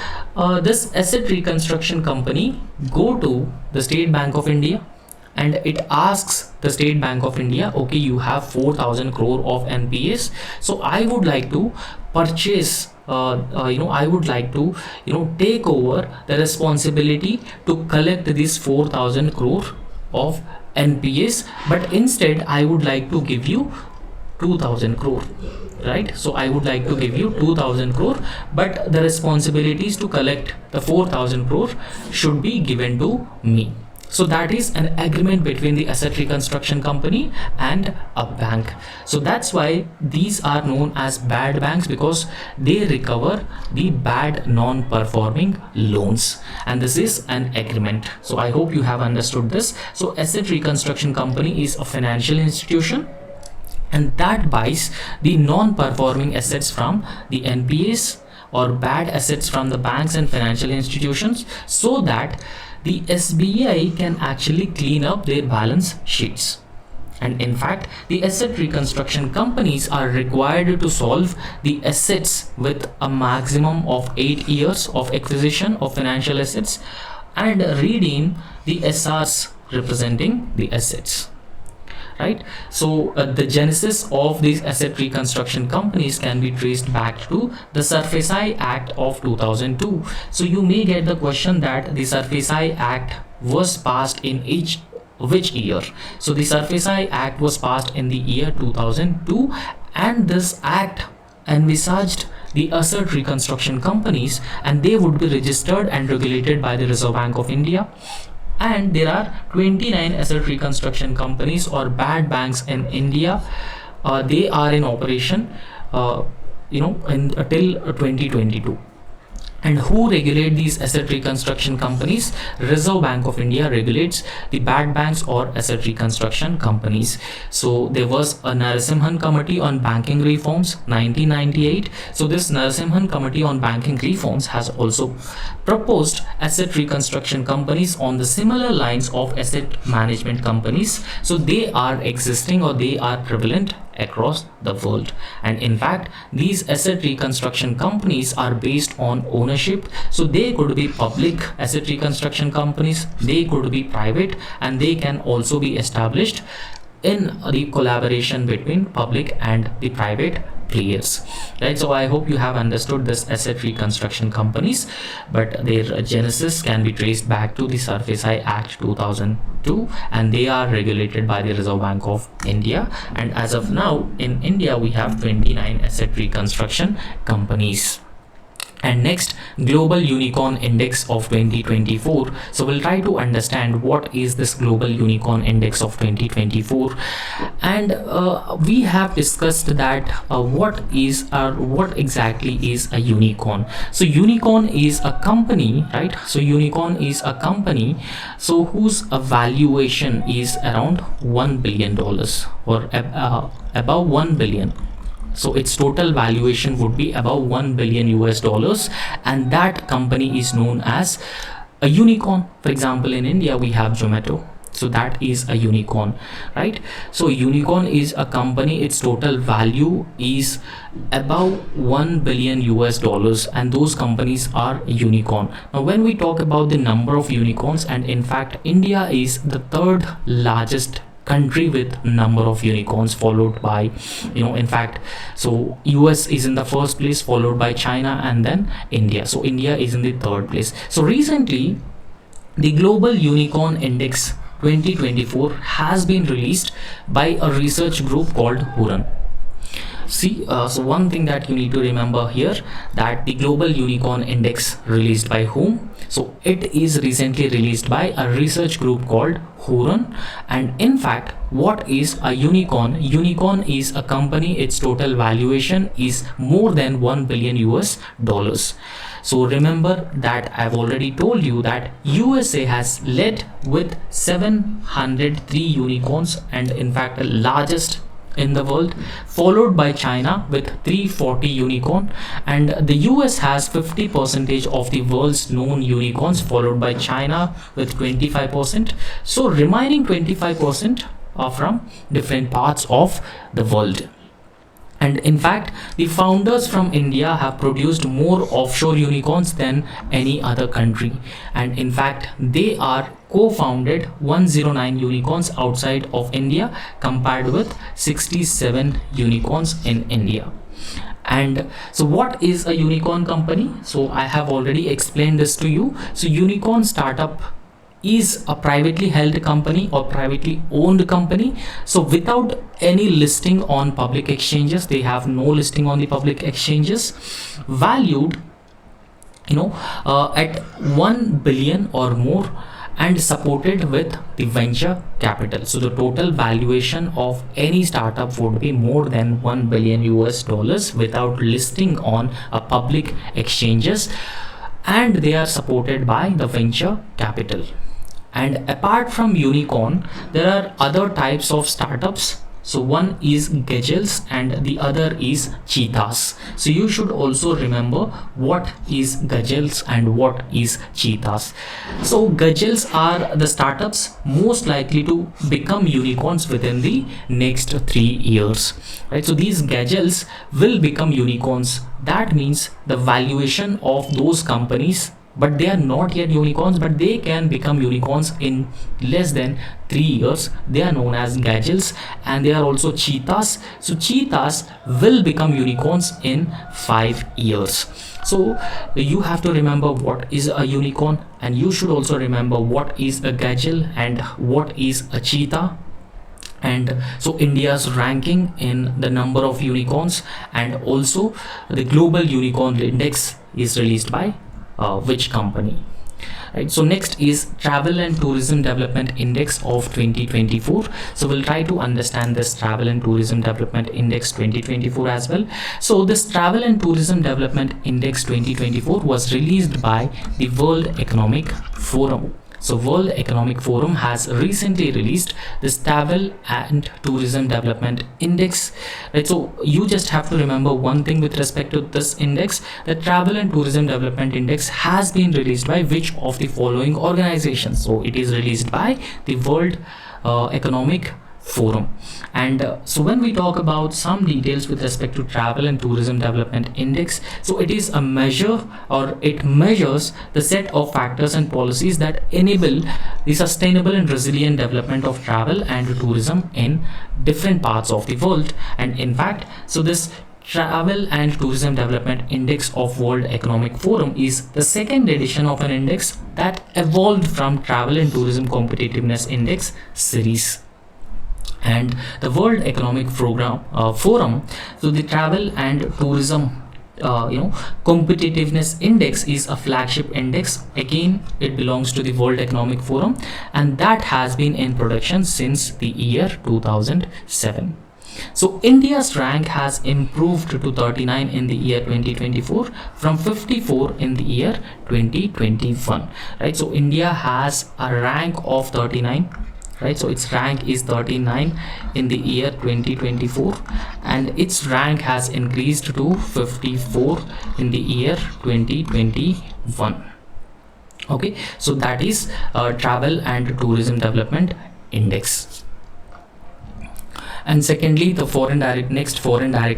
this asset reconstruction company go to the State Bank of India and it asks the State Bank of India, okay, you have 4,000 crore of NPAs, so I would like to purchase I would like to take over the responsibility to collect this 4,000 crore of NPAs, but instead I would like to give you 2,000 crore, right? So I would like to give you 2,000 crore, but the responsibilities to collect the 4,000 crore should be given to me. So that is an agreement between the asset reconstruction company and a bank. So that's why these are known as bad banks, because they recover the bad non-performing loans, and this is an agreement. So I hope you have understood this. So asset reconstruction company is a financial institution, and that buys the non-performing assets from the NPAs or bad assets from the banks and financial institutions, so that the SBI can actually clean up their balance sheets. And in fact, the asset reconstruction companies are required to solve the assets with a maximum of 8 years of acquisition of financial assets and redeem the SRs representing the assets. Right. So the genesis of these asset reconstruction companies can be traced back to the SAA Act of 2002. So you may get the question that the SAA Act was passed in which year? So the SAA Act was passed in the year 2002, and this act envisaged the asset reconstruction companies, and they would be registered and regulated by the Reserve Bank of India. And there are 29 asset reconstruction companies or bad banks in India. They are in operation until 2022. And who regulate these asset reconstruction companies? Reserve Bank of India regulates the bad banks or asset reconstruction companies. So there was a Narasimhan Committee on Banking Reforms 1998. So this Narasimhan Committee on Banking Reforms has also proposed asset reconstruction companies on the similar lines of asset management companies. So they are existing, or they are prevalent across the world. And in fact, these asset reconstruction companies are based on ownership. So they could be public asset reconstruction companies, they could be private, and they can also be established in the collaboration between public and the private players. Right. So I hope you have understood this asset reconstruction companies, but their genesis can be traced back to the SAA Act 2002, and they are regulated by the Reserve Bank of India. And as of now in India we have 29 asset reconstruction companies. And next, Global Unicorn Index of 2024. So we'll try to understand what is this Global Unicorn Index of 2024, and we have discussed that what exactly is a unicorn. So unicorn is a company, right? So unicorn is a company so whose valuation is around $1 billion or above 1 billion. So its total valuation would be about $1 billion US, and that company is known as a unicorn. For example, in India we have Zomato, so that is a unicorn, right? So unicorn is a company, its total value is about $1 billion US, and those companies are unicorn. Now when we talk about the number of unicorns, and in fact India is the third largest country with number of unicorns, followed by, in fact, so US is in the first place, followed by China, and then India. So India is in the third place. So recently the Global Unicorn Index 2024 has been released by a research group called Huron. See, so one thing that you need to remember here, that the Global Unicorn Index released by whom? So it is recently released by a research group called Huron. And in fact, what is a unicorn? Unicorn is a company, its total valuation is more than $1 billion US. So remember that I've already told you that USA has led with 703 unicorns, and in fact the largest in the world, followed by China with 340 unicorn, and the US has 50% of the world's known unicorns, followed by China with 25%. So remaining 25% are from different parts of the world. And in fact, the founders from India have produced more offshore unicorns than any other country. And in fact, they are co-founded 109 unicorns outside of India, compared with 67 unicorns in India. And so what is a unicorn company? So I have already explained this to you. So unicorn startup is a privately held company or privately owned company. So without any listing on public exchanges, they have no listing on the public exchanges, valued at 1 billion or more, and supported with the venture capital. So the total valuation of any startup would be more than $1 billion US without listing on a public exchanges, and they are supported by the venture capital. And apart from unicorn, there are other types of startups. So one is gazelles and the other is cheetahs. So you should also remember what is gazelles and what is cheetahs. So gazelles are the startups most likely to become unicorns within the next 3 years, right? So these gazelles will become unicorns. That means the valuation of those companies, but they are not yet unicorns, but they can become unicorns in less than 3 years. They are known as gazelles, and they are also cheetahs. So cheetahs will become unicorns in 5 years. So you have to remember what is a unicorn, and you should also remember what is a gazelle and what is a cheetah. And so India's ranking in the number of unicorns, and also the Global Unicorn Index is released by which company, right? So next is Travel and Tourism Development Index of 2024. So we'll try to understand this Travel and Tourism Development Index 2024 as well. So this Travel and Tourism Development Index 2024 was released by the World Economic Forum. So World Economic Forum has recently released this Travel and Tourism Development Index, right? So you just have to remember one thing with respect to this index, that Travel and Tourism Development Index has been released by which of the following organizations? So it is released by the World Economic Forum. And so when we talk about some details with respect to Travel and Tourism Development Index, so it is a measure, or it measures the set of factors and policies that enable the sustainable and resilient development of travel and tourism in different parts of the world. And in fact, so this Travel and Tourism Development Index of World Economic Forum is the second edition of an index that evolved from Travel and Tourism Competitiveness Index series. And the World Economic Forum, so the Travel and Tourism Competitiveness Index is a flagship index. Again, it belongs to the World Economic Forum, and that has been in production since the year 2007. So India's rank has improved to 39 in the year 2024 from 54 in the year 2021, right? So India has a rank of 39, right? So its rank is 39 in the year 2024, and its rank has increased to 54 in the year 2021. Okay, so that is Travel and Tourism Development Index. And secondly, the foreign direct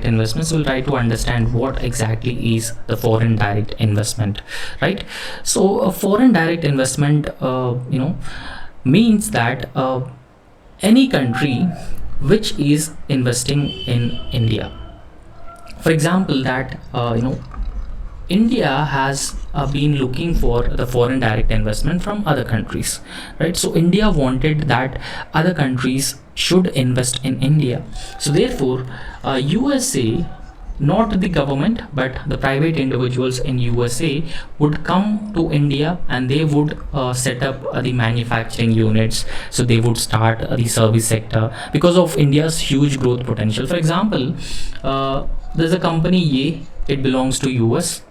investments. We'll try to understand what exactly is the foreign direct investment, right? So a foreign direct investment means that any country which is investing in India. For example, that India has been looking for the foreign direct investment from other countries, right? So India wanted that other countries should invest in India. So therefore, USA, not the government but the private individuals in USA, would come to India and they would set up the manufacturing units. So they would start the service sector because of India's huge growth potential. For example, there's a company A, it belongs to US,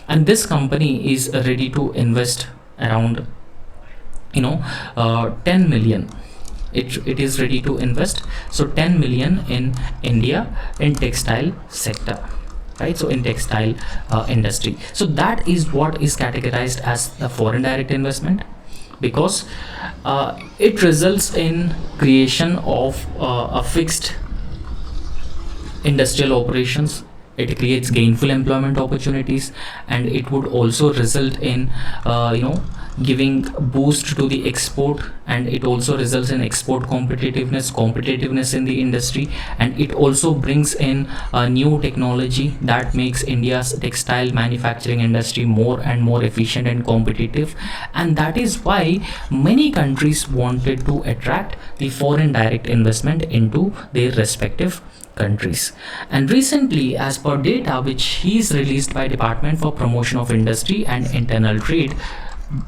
and this company is ready to invest around 10 million. It is ready to invest, so 10 million in India in textile sector, right? So in textile industry. So that is what is categorized as the foreign direct investment, because it results in creation of a fixed industrial operations. It creates gainful employment opportunities, and it would also result in giving boost to the export, and it also results in export competitiveness in the industry, and it also brings in a new technology that makes India's textile manufacturing industry more and more efficient and competitive. And that is why many countries wanted to attract the foreign direct investment into their respective countries. And recently, as per data which is released by Department for Promotion of Industry and Internal Trade,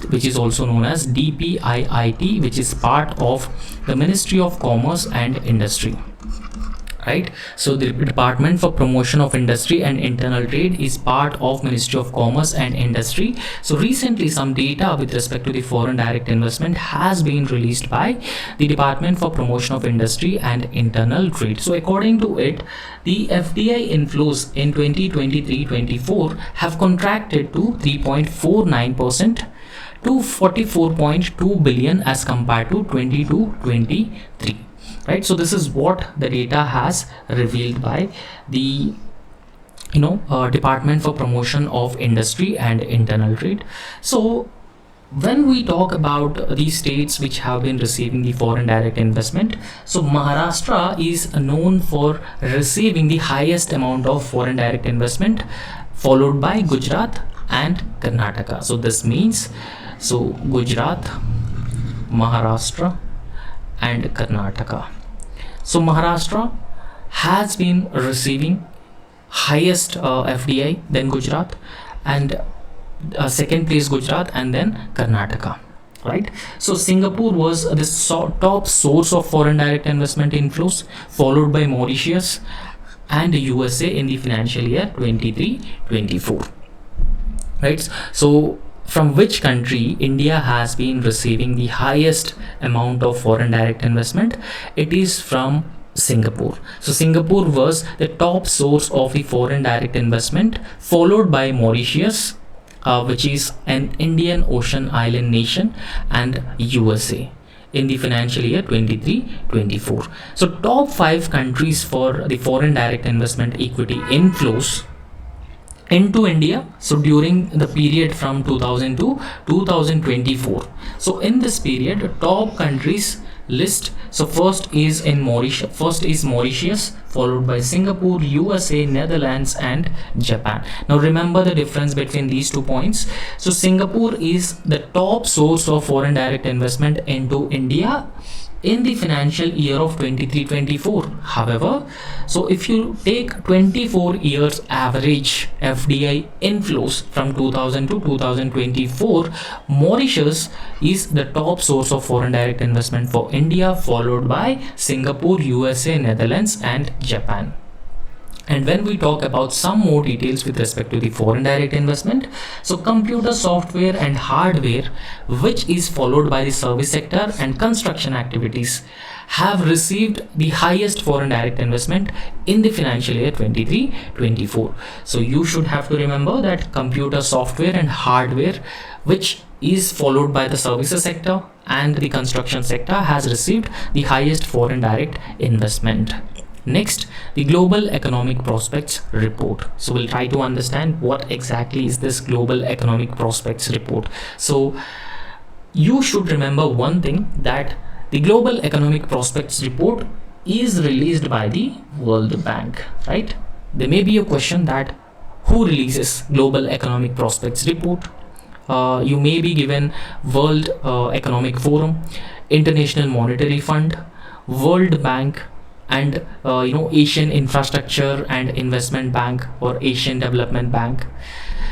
which is also known as DPIIT, which is part of the Ministry of Commerce and Industry, right? So the Department for Promotion of Industry and Internal Trade is part of Ministry of Commerce and Industry. So recently some data with respect to the foreign direct investment has been released by the Department for Promotion of Industry and Internal Trade. So according to it, the FDI inflows in 2023-24 have contracted to 3.49% to 44.2 billion as compared to 22-23. Right, so this is what the data has revealed by the Department for Promotion of Industry and Internal Trade. So when we talk about the states which have been receiving the foreign direct investment, so Maharashtra is known for receiving the highest amount of foreign direct investment, followed by Gujarat and Karnataka. So this means, so Gujarat, Maharashtra and Karnataka. So Maharashtra has been receiving highest FDI, then Gujarat, and second place Gujarat, and then Karnataka, right? So Singapore was the top source of foreign direct investment inflows, followed by Mauritius and USA in the financial year 23-24, right? So from which country India has been receiving the highest amount of foreign direct investment? It is from Singapore. So Singapore was the top source of the foreign direct investment, followed by Mauritius, which is an Indian Ocean island nation, and USA in the financial year 23-24. So top 5 countries for the foreign direct investment equity inflows into India, so during the period from 2000 to 2024. So in this period, top countries list, so first is Mauritius, followed by Singapore, USA, Netherlands and Japan. Now remember the difference between these 2 points. So Singapore is the top source of foreign direct investment into India in the financial year of 23-24. However, so if you take 24 years average FDI inflows from 2000 to 2024, Mauritius is the top source of foreign direct investment for India, followed by Singapore, USA, Netherlands and Japan. And when we talk about some more details with respect to the foreign direct investment, so computer software and hardware, which is followed by the service sector and construction activities, have received the highest foreign direct investment in the financial year 23-24. So you should have to remember that computer software and hardware, which is followed by the services sector and the construction sector, has received the highest foreign direct investment. Next, the Global Economic Prospects Report. So we'll try to understand what exactly is this Global Economic Prospects Report. So you should remember one thing, that The Global Economic Prospects Report is released by the World Bank, right? There may be a question that who releases Global Economic Prospects Report? You may be given World Economic Forum, International Monetary Fund, World Bank, and Asian Infrastructure and Investment Bank or Asian Development Bank.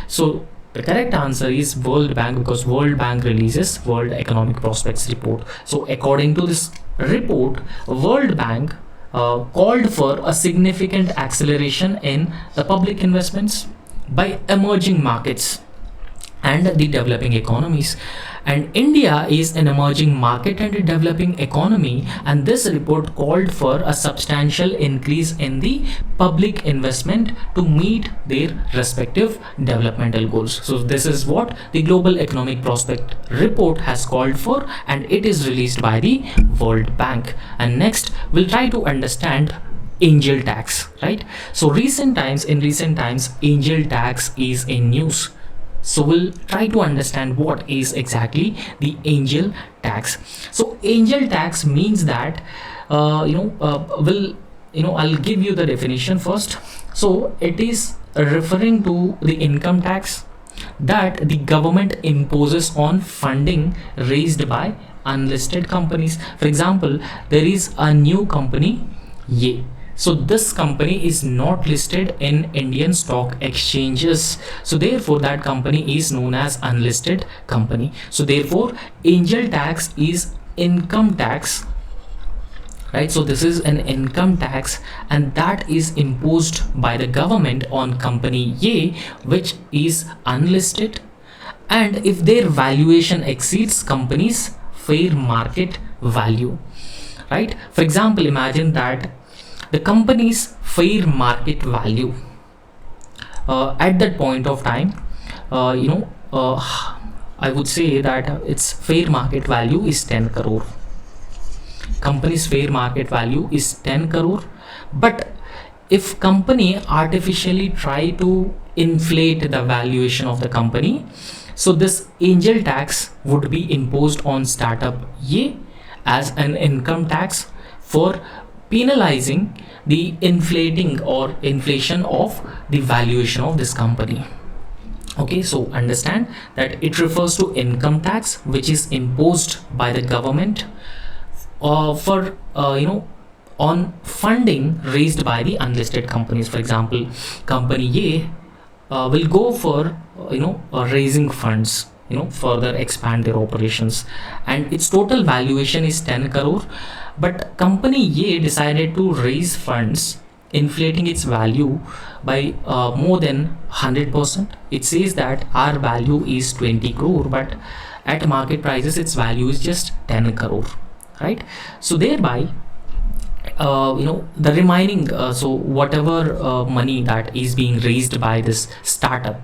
So the correct answer is World Bank, because World Bank releases World Economic Prospects Report. So according to this report, World Bank called for a significant acceleration in the public investments by emerging markets and the developing economies. And India is an emerging market and a developing economy, and this report called for a substantial increase in the public investment to meet their respective developmental goals. So this is what the Global Economic Prospect Report has called for, and it is released by the World Bank. And next we'll try to understand angel tax, right? So in recent times angel tax is in news. So we'll try to understand what is exactly the angel tax. So angel tax means that I'll give you the definition first. So it is referring to the income tax that the government imposes on funding raised by unlisted companies. For example, there is a new company A. So this company is not listed in Indian stock exchanges. So therefore that company is known as unlisted company. So therefore angel tax is income tax, right? So this is an income tax, and that is imposed by the government on company A, which is unlisted, and if their valuation exceeds company's fair market value, right? For example, imagine that the company's fair market value at that point of time, I would say that its fair market value is 10 crore. Company's fair market value is 10 crore, but if company artificially try to inflate the valuation of the company, so this angel tax would be imposed on startup A as an income tax for penalizing the inflating or inflation of the valuation of this company. Okay, so understand that it refers to income tax which is imposed by the government for on funding raised by the unlisted companies. For example, company A will go for raising funds, further expand their operations, and its total valuation is 10 crore, but company A decided to raise funds inflating its value by more than 100%. It says that our value is 20 crore, but at market prices its value is just 10 crore, right? So thereby the remaining so whatever money that is being raised by this startup,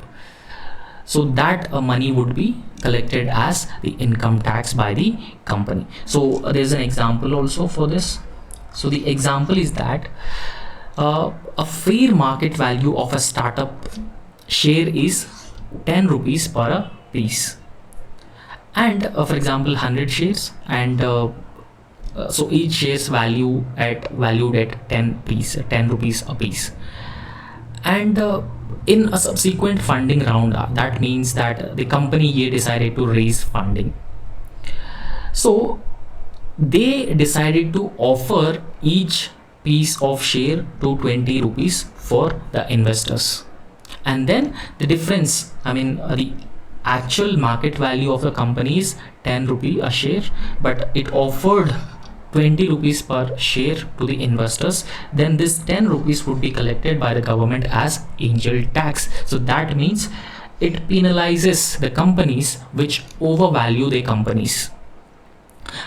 so that money would be collected as the income tax by the company. So there's an example also for this. So the example is that a fair market value of a startup share is 10 rupees per a piece, and for example 100 shares, and so each shares valued at 10 rupees a piece, and in a subsequent funding round, that means that the company A decided to raise funding, so they decided to offer each piece of share to 20 rupees for the investors, and then the difference, the actual market value of the company is 10 rupee a share, but it offered 20 rupees per share to the investors, then this 10 rupees would be collected by the government as angel tax. So that means it penalizes the companies which overvalue their companies.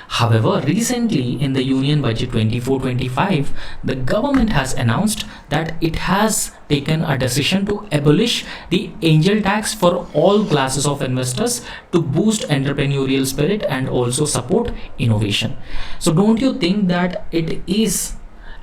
However, recently in the Union Budget 24-25, the government has announced that it has taken a decision to abolish the angel tax for all classes of investors to boost entrepreneurial spirit and also support innovation. So don't you think that it is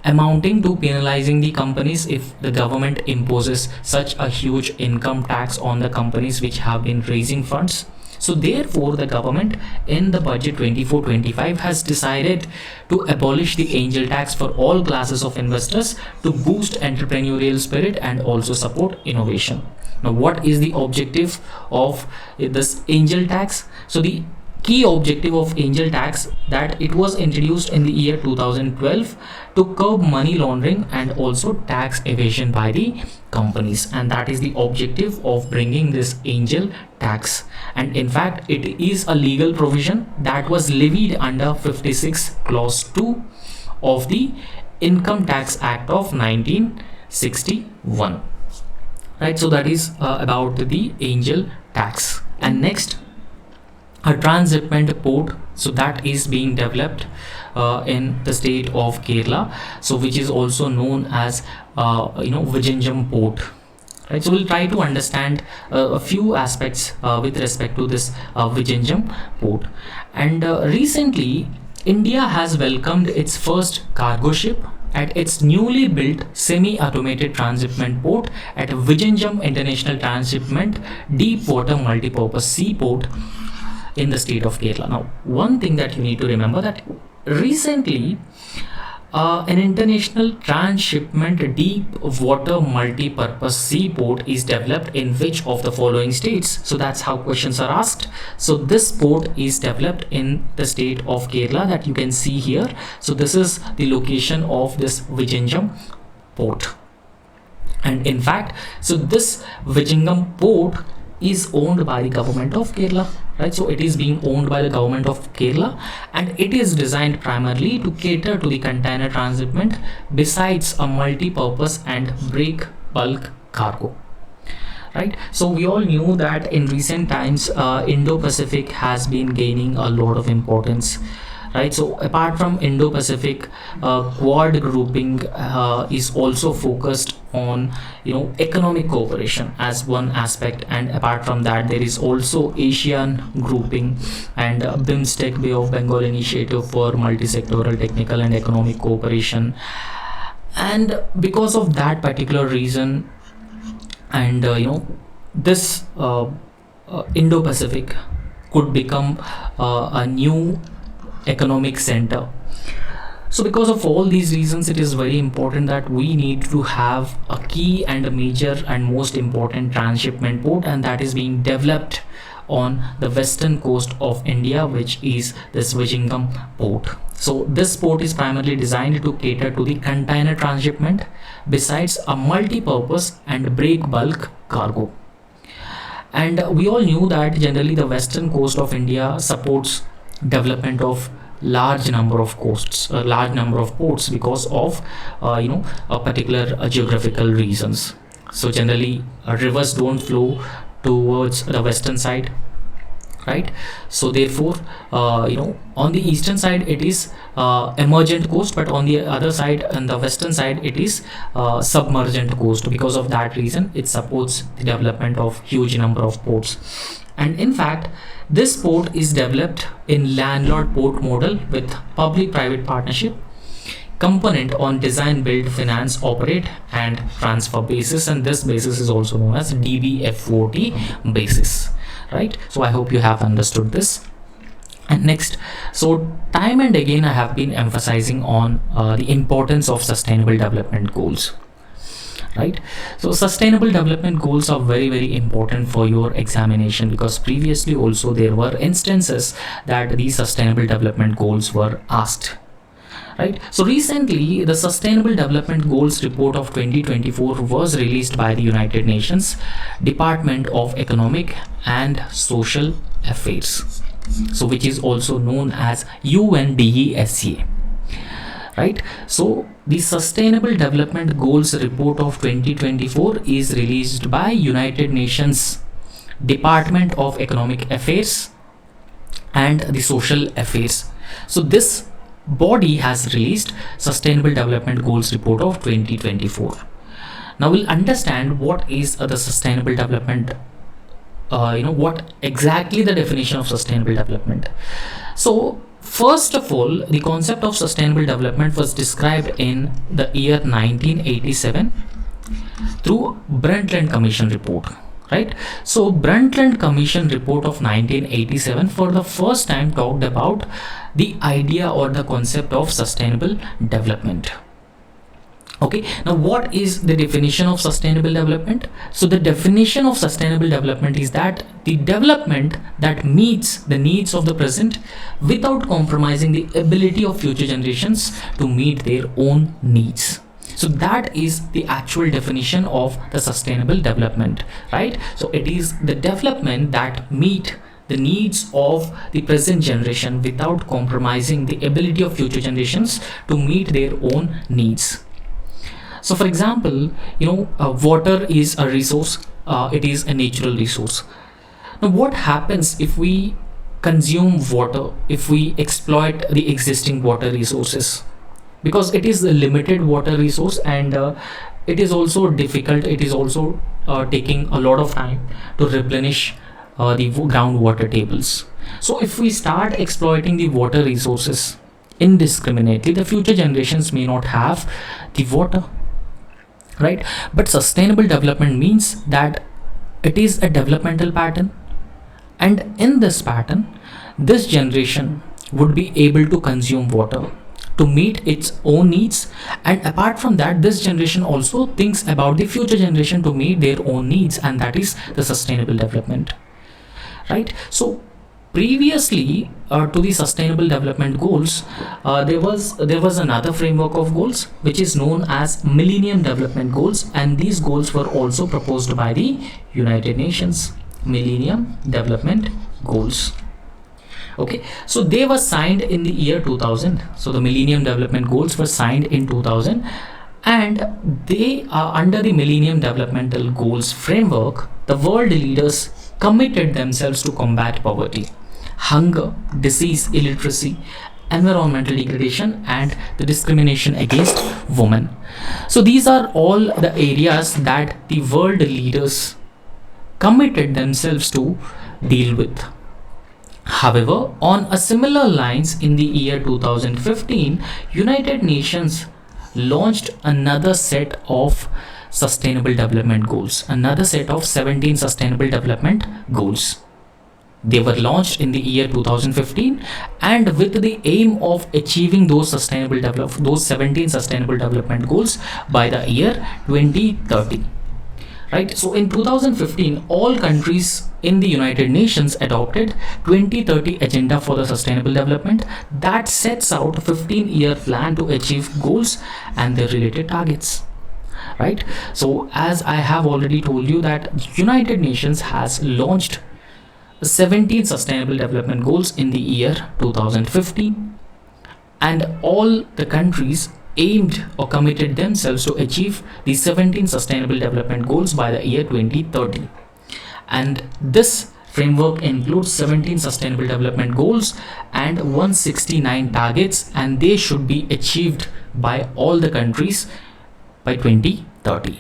amounting to penalizing the companies if the government imposes such a huge income tax on the companies which have been raising funds? So therefore the government in the budget 24-25 has decided to abolish the angel tax for all classes of investors to boost entrepreneurial spirit and also support innovation. Now what is the objective of this angel tax? So the key objective of angel tax that it was introduced in the year 2012 to curb money laundering and also tax evasion by the companies, and that is the objective of bringing this angel tax. And in fact it is a legal provision that was levied under 56 clause 2 of the Income Tax Act of 1961. Right, so that is about the angel tax. And next, a transshipment port, so that is being developed in the state of Kerala, so which is also known as Vizhinjam port. Right, so we'll try to understand a few aspects with respect to this Vizhinjam port. And recently India has welcomed its first cargo ship at its newly built semi-automated transshipment port at Vizhinjam International Transshipment Deep Water Multipurpose Seaport in the state of Kerala. Now one thing that you need to remember, that recently an international transshipment deep water multi-purpose seaport is developed in which of the following states? So that's how questions are asked. So this port is developed in the state of Kerala that you can see here. So this is the location of this Vizhinjam port, and in fact so this Vizhinjam port is owned by the government of Kerala. Right, so it is being owned by the government of Kerala, and it is designed primarily to cater to the container transshipment besides a multi-purpose and break bulk cargo. Right, so we all knew that in recent times Indo-Pacific has been gaining a lot of importance. Right, so apart from Indo-Pacific, Quad grouping is also focused on economic cooperation as one aspect, and apart from that there is also ASEAN grouping and BIMSTEC, Bay of Bengal Initiative for multi-sectoral technical and economic cooperation. And because of that particular reason, and this Indo-Pacific could become a new economic center. So because of all these reasons, it is very important that we need to have a key and a major and most important transshipment port, and that is being developed on the western coast of India, which is this Vizhinjam port. So this port is primarily designed to cater to the container transshipment besides a multi-purpose and break bulk cargo. And we all knew that generally the western coast of India supports development of large number of ports because of a particular geographical reasons. So generally rivers don't flow towards the western side, right? So therefore on the eastern side it is emergent coast, but on the other side, on the western side, it is submergent coast. Because of that reason it supports the development of huge number of ports. And in fact this port is developed in landlord port model with public-private partnership component on design, build, finance, operate and transfer basis, and this basis is also known as DBFOT basis. Right, so I hope you have understood this. And next, so time and again I have been emphasizing on the importance of sustainable development goals. Right, so sustainable development goals are very, very important for your examination, because previously also there were instances that these sustainable development goals were asked. Right, so recently the Sustainable Development Goals report of 2024 was released by the United Nations Department of Economic and Social Affairs, so which is also known as UNDESA. Right, so the Sustainable Development Goals report of 2024 is released by United Nations Department of Economic Affairs and the Social Affairs. So this body has released Sustainable Development Goals report of 2024. Now we'll understand what is the sustainable development, what exactly the definition of sustainable development. So first of all, the concept of sustainable development was described in the year 1987 through Brundtland Commission report. right? So Brundtland Commission report of 1987 for the first time talked about the idea or the concept of sustainable development. Okay, now what is the definition of sustainable development? So the definition of sustainable development is that the development that meets the needs of the present without compromising the ability of future generations to meet their own needs. So that is the actual definition of the sustainable development, right? So it is the development that meet the needs of the present generation without compromising the ability of future generations to meet their own needs. So for example, water is a resource, it is a natural resource. Now what happens if we consume water, if we exploit the existing water resources? Because it is a limited water resource, and it is also difficult, it is also taking a lot of time to replenish the groundwater tables. So if we start exploiting the water resources indiscriminately, the future generations may not have the water, right? But sustainable development means that it is a developmental pattern, and in this pattern this generation would be able to consume water to meet its own needs, and apart from that this generation also thinks about the future generation to meet their own needs, and that is the sustainable development, right? So previously to the sustainable development goals, there was another framework of goals which is known as Millennium Development Goals, and these goals were also proposed by the United Nations. Millennium Development Goals. Okay, so they were signed in the year 2000. So the Millennium Development Goals were signed in 2000, and they are under the Millennium Developmental Goals framework. The world leaders committed themselves to combat poverty, hunger, disease, illiteracy, environmental degradation, and the discrimination against women. So these are all the areas that the world leaders committed themselves to deal with. However, on a similar lines, in the year 2015, United Nations launched another set of sustainable development goals, another set of 17 sustainable development goals. They were launched in the year 2015, and with the aim of achieving those 17 sustainable development goals by the year 2030. Right? So in 2015, all countries in the United Nations adopted 2030 agenda for the sustainable development that sets out a 15-year plan to achieve goals and their related targets. Right? So as I have already told you that United Nations has launched 17 sustainable development goals in the year 2015, and all the countries aimed or committed themselves to achieve the 17 sustainable development goals by the year 2030. And this framework includes 17 sustainable development goals and 169 targets, and they should be achieved by all the countries by 2030.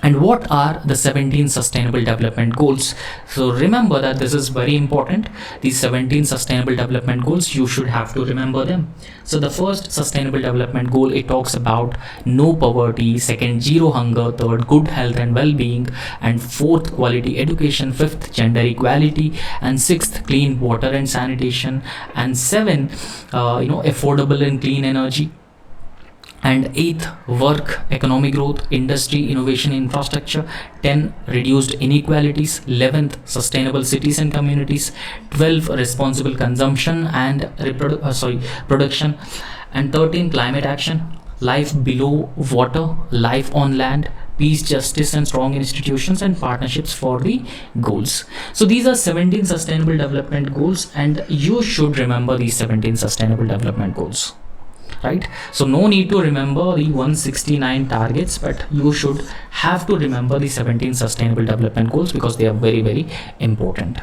And what are the 17 sustainable development goals? So remember that this is very important. These 17 sustainable development goals, you should have to remember them. So the first sustainable development goal, it talks about no poverty. Second, zero hunger. Third, good health and well-being. And fourth, quality education. Fifth, gender equality. And sixth, clean water and sanitation. And seven, affordable and clean energy. And eighth, work, economic growth, industry, innovation, infrastructure. 10, reduced inequalities. 11th, sustainable cities and communities. 12, responsible consumption and production. And 13, climate action, life below water, life on land, peace, justice, and strong institutions and partnerships for the goals. So these are 17 sustainable development goals, and you should remember these 17 sustainable development goals. Right? So no need to remember the 169 targets, but you should have to remember the 17 sustainable development goals because they are very, very important.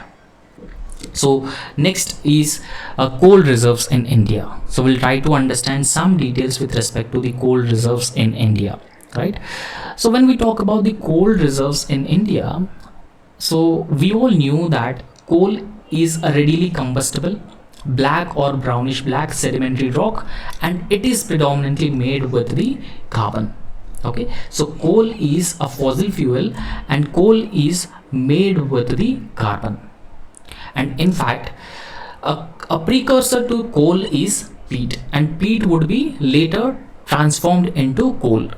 So next is coal reserves in India. So we'll try to understand some details with respect to the coal reserves in India. Right? So when we talk about the coal reserves in India, so we all knew that coal is a readily combustible black or brownish black sedimentary rock, and it is predominantly made with the carbon. Okay, so coal is a fossil fuel and coal is made with the carbon. And in fact, a precursor to coal is peat, and peat would be later transformed into coal.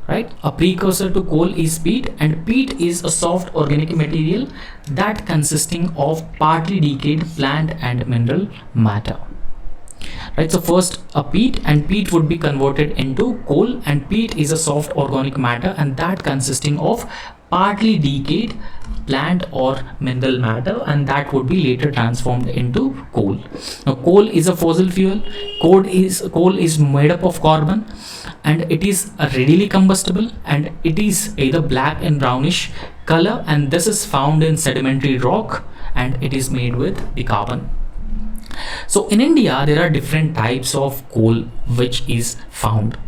Right, a precursor to coal is peat, and peat is a soft organic material that consisting of partly decayed plant and mineral matter. Right, so first a peat, and peat would be converted into coal, and peat is a soft organic matter and that consisting of partly decayed plant or mineral matter, and that would be later transformed into coal. Now coal is a fossil fuel. Coal is made up of carbon, and it is readily combustible, and it is either black and brownish color, and this is found in sedimentary rock, and it is made with the carbon. So in India there are different types of coal which is found.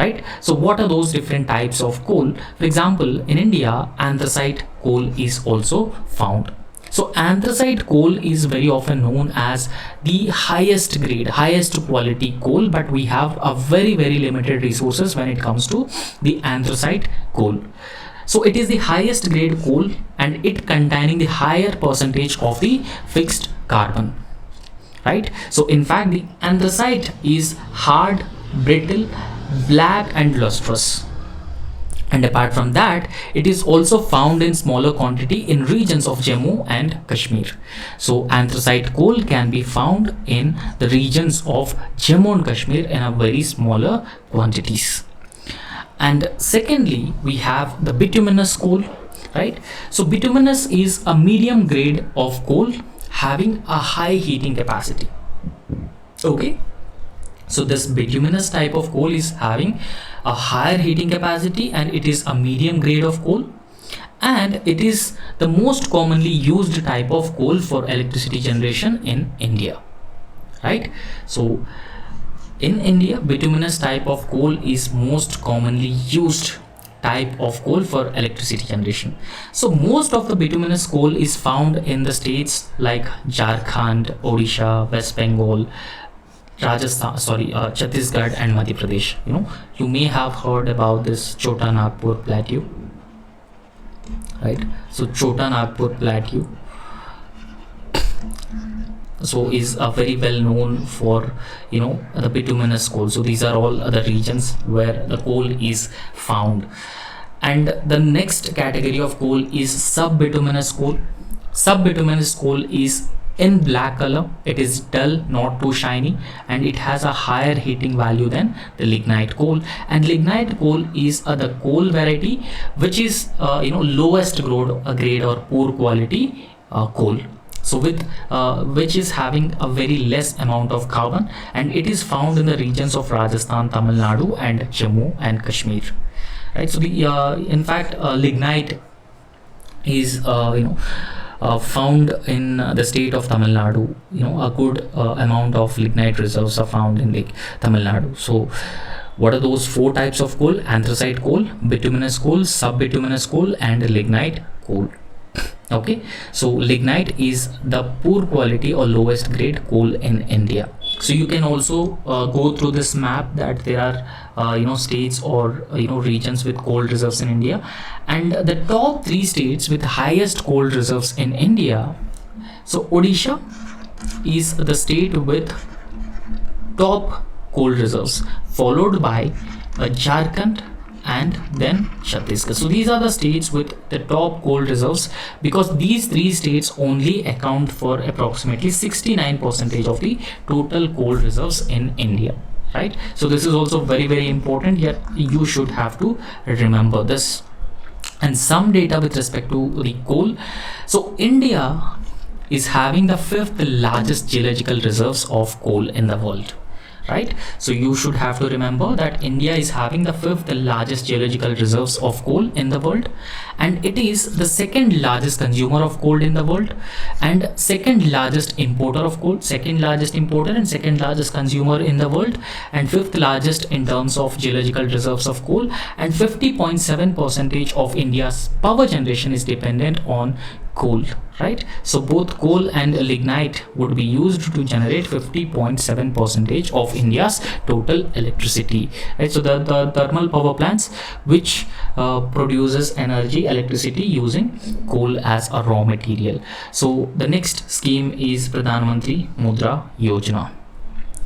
Right, so what are those different types of coal? For example, in India anthracite coal is also found. So anthracite coal is very often known as the highest grade, highest quality coal, but we have a very limited resources when it comes to the anthracite coal. So it is the highest grade coal, and it containing the higher percentage of the fixed carbon. Right, so in fact the anthracite is hard, brittle, black and lustrous. And apart from that, it is also found in smaller quantity in regions of Jammu and Kashmir. So anthracite coal can be found in the regions of Jammu and Kashmir in a very smaller quantities. And secondly, we have the bituminous coal. Right, so bituminous is a medium grade of coal having a high heating capacity. Okay, so this bituminous type of coal is having a higher heating capacity, and it is a medium grade of coal, and it is the most commonly used type of coal for electricity generation in India. Right, so in India bituminous type of coal is most commonly used type of coal for electricity generation. So most of the bituminous coal is found in the states like Jharkhand, Odisha, West Bengal, Rajasthan, Chhattisgarh and Madhya Pradesh. You may have heard about this Chota Nagpur plateau. Right, so Chota Nagpur plateau so is very well known for the bituminous coal. So these are all the regions where the coal is found. And the next category of coal is subbituminous coal. Subbituminous coal is in black color, it is dull, not too shiny, and it has a higher heating value than the lignite coal. And lignite coal is the coal variety which is lowest grade or poor quality coal. So with which is having a very less amount of carbon, and it is found in the regions of Rajasthan, Tamil Nadu and Jammu and Kashmir. Right, so the in fact lignite is found in the state of Tamil Nadu. A good amount of lignite reserves are found in the Tamil Nadu. So what are those four types of coal? Anthracite coal, bituminous coal, subbituminous coal and lignite coal. Okay, so lignite is the poor quality or lowest grade coal in India. So you can also go through this map that there are states or regions with coal reserves in India, and the top 3 states with highest coal reserves in India. So Odisha is the state with top coal reserves, followed by Jharkhand and then Chhattisgarh. So these are the states with the top coal reserves, because these 3 states only account for approximately 69% of the total coal reserves in India. Right, so this is also very important, yet you should have to remember this. And some data with respect to the coal. So India is having the 5th largest geological reserves of coal in the world. Right, so you should have to remember that India is having the 5th largest geological reserves of coal in the world, and it is the 2nd largest consumer of coal in the world, and 2nd largest importer of coal, 2nd largest importer and 2nd largest consumer in the world, and 5th largest in terms of geological reserves of coal. And 50.7% of India's power generation is dependent on coal, right? So both coal and lignite would be used to generate 50.7% of India's total electricity, right? So the thermal power plants which produces electricity using coal as a raw material. So the next scheme is Pradhanmantri Mudra Yojana.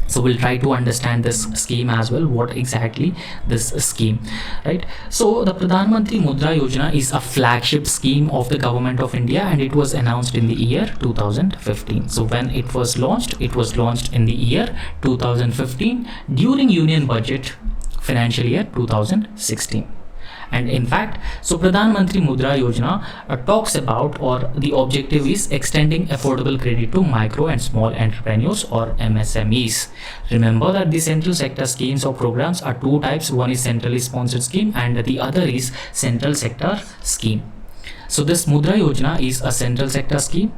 So we'll try to understand this scheme as well, what exactly this scheme, right? So the Pradhanmantri Mudra Yojana is a flagship scheme of the government of India, and it was announced in the year 2015. So when it was launched in the year 2015 during Union Budget financial year 2016. And in fact, so Pradhan Mantri Mudra Yojana talks about, or the objective is extending affordable credit to micro and small entrepreneurs or MSMEs. Remember that the central sector schemes or programs are two types. One is centrally sponsored scheme and the other is central sector scheme. So this Mudra Yojana is a central sector scheme,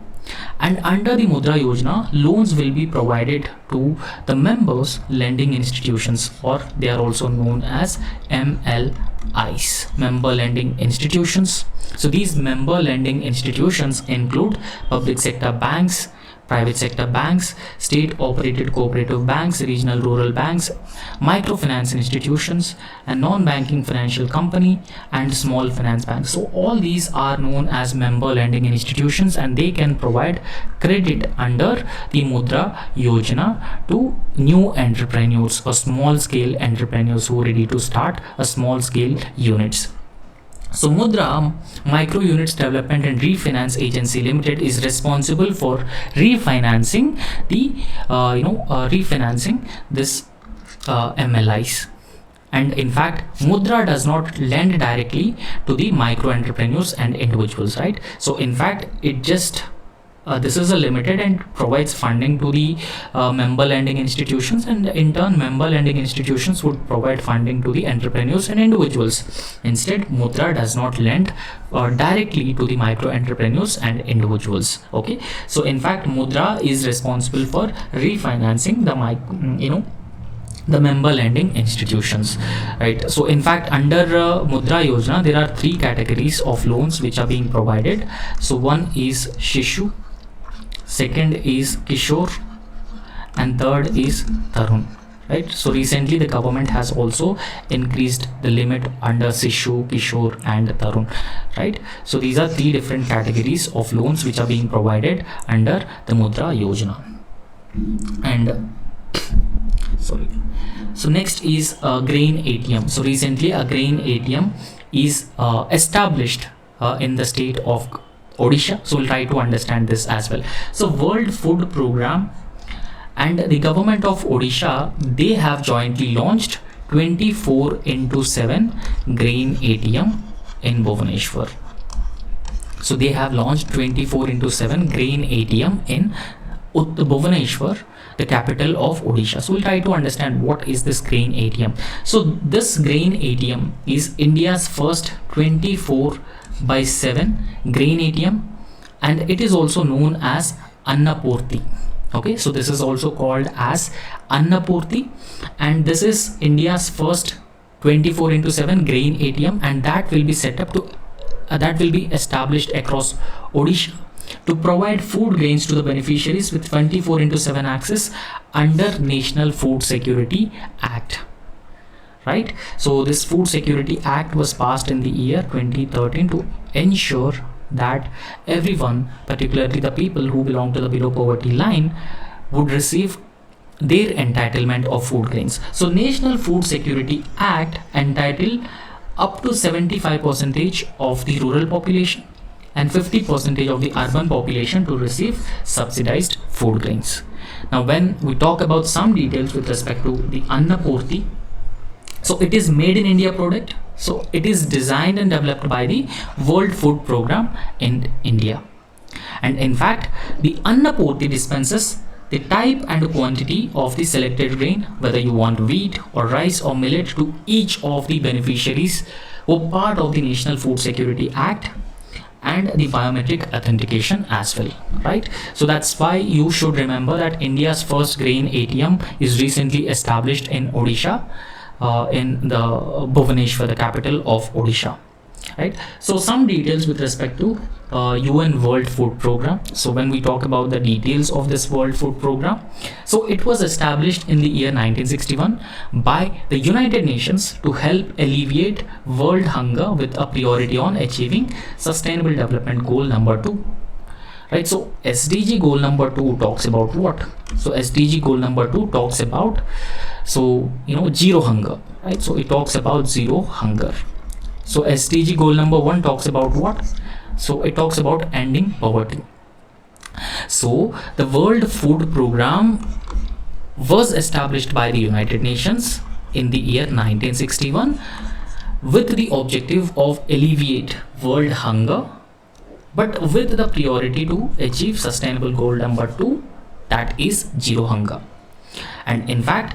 and under the Mudra Yojana, loans will be provided to the members lending institutions, or they are also known as MLIs, member lending institutions. So these member lending institutions include public sector banks, private sector banks, state operated cooperative banks, regional rural banks, microfinance institutions, and non-banking financial company and small finance banks. So all these are known as member lending institutions, and they can provide credit under the Mudra Yojana to new entrepreneurs or small scale entrepreneurs who are ready to start a small scale units. So Mudra Micro Units Development and Refinance Agency Limited is responsible for refinancing this MLIs. And in fact, Mudra does not lend directly to the micro entrepreneurs and individuals, right? So in fact, it just this is a limited and provides funding to the member lending institutions, and in turn member lending institutions would provide funding to the entrepreneurs and individuals. Instead, Mudra does not lend directly to the micro entrepreneurs and individuals. Okay, so in fact, Mudra is responsible for refinancing the member lending institutions, right? So in fact, under Mudra Yojana, there are three categories of loans which are being provided. So one is Shishu, second is Kishore, and third is Tarun, right? So recently the government has also increased the limit under Shishu, Kishore and Tarun, right? So these are three different categories of loans which are being provided under the Mudra Yojana. And so next is grain ATM. So recently a grain ATM is established in the state of Odisha. So we'll try to understand this as well. So World Food Program and the government of Odisha, they have jointly launched 24/7 grain ATM in Bhubaneswar. So they have launched 24/7 grain ATM in Bhubaneswar, the capital of Odisha. So we'll try to understand what is this grain ATM. So this grain ATM is India's first 24/7 grain ATM, and it is also known as Annapurti. Okay, so this is also called as Annapurti, and this is India's first 24/7 grain ATM, and that will be set up to that will be established across Odisha to provide food grains to the beneficiaries with 24/7 access under National Food Security Act, right? So this Food Security Act was passed in the year 2013 to ensure that everyone, particularly the people who belong to the below poverty line, would receive their entitlement of food grains. So National Food Security Act entitled up to 75% of the rural population and 50% of the urban population to receive subsidized food grains. Now when we talk about some details with respect to the Annapurti, so it is made in India product. So it is designed and developed by the World Food Program in India. And in fact, the Annapurti dispenses the type and quantity of the selected grain, whether you want wheat or rice or millet, to each of the beneficiaries who are part of the National Food Security Act and the biometric authentication as well, right? So that's why you should remember that India's first grain ATM is recently established in Odisha, in the Bhubaneswar, the capital of Odisha. right? So some details with respect to UN World Food Program. So when we talk about the details of this World Food Program, so it was established in the year 1961 by the United Nations to help alleviate world hunger with a priority on achieving Sustainable Development Goal number 2. Right, so SDG goal number 2 talks about what? So SDG goal number 2 talks about, so zero hunger, right? So it talks about zero hunger. So SDG goal number 1 talks about what? So it talks about ending poverty. So the World Food Program was established by the United Nations in the year 1961 with the objective of alleviate world hunger, but with the priority to achieve sustainable goal number 2, that is zero hunger. And in fact,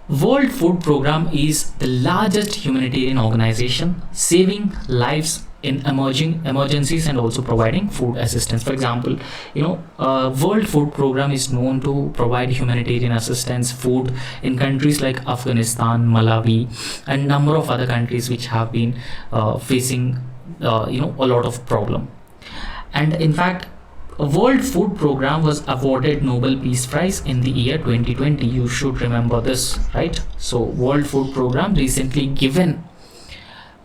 World Food Program is the largest humanitarian organization saving lives in emergencies and also providing food assistance. For example, World Food Program is known to provide humanitarian assistance, food in countries like Afghanistan, Malawi, and number of other countries which have been facing a lot of problem. And in fact, a World Food Program was awarded Nobel Peace Prize in the year 2020. You should remember this, right? So World Food Program recently given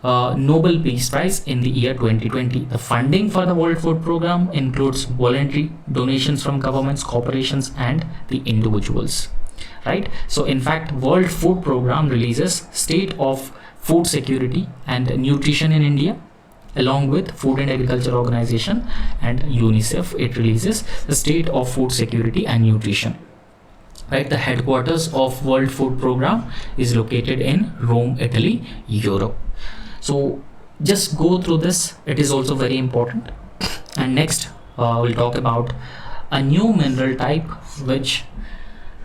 Nobel Peace Prize in the year 2020. The funding for the World Food Program includes voluntary donations from governments, corporations, and the individuals, right? So in fact, World Food Program releases state of food security and nutrition in India, along with Food and Agriculture Organization and UNICEF. It releases the state of food security and nutrition, right? The headquarters of World Food Program is located in Rome, Italy, Europe. So just go through this, it is also very important. And next we'll talk about a new mineral type which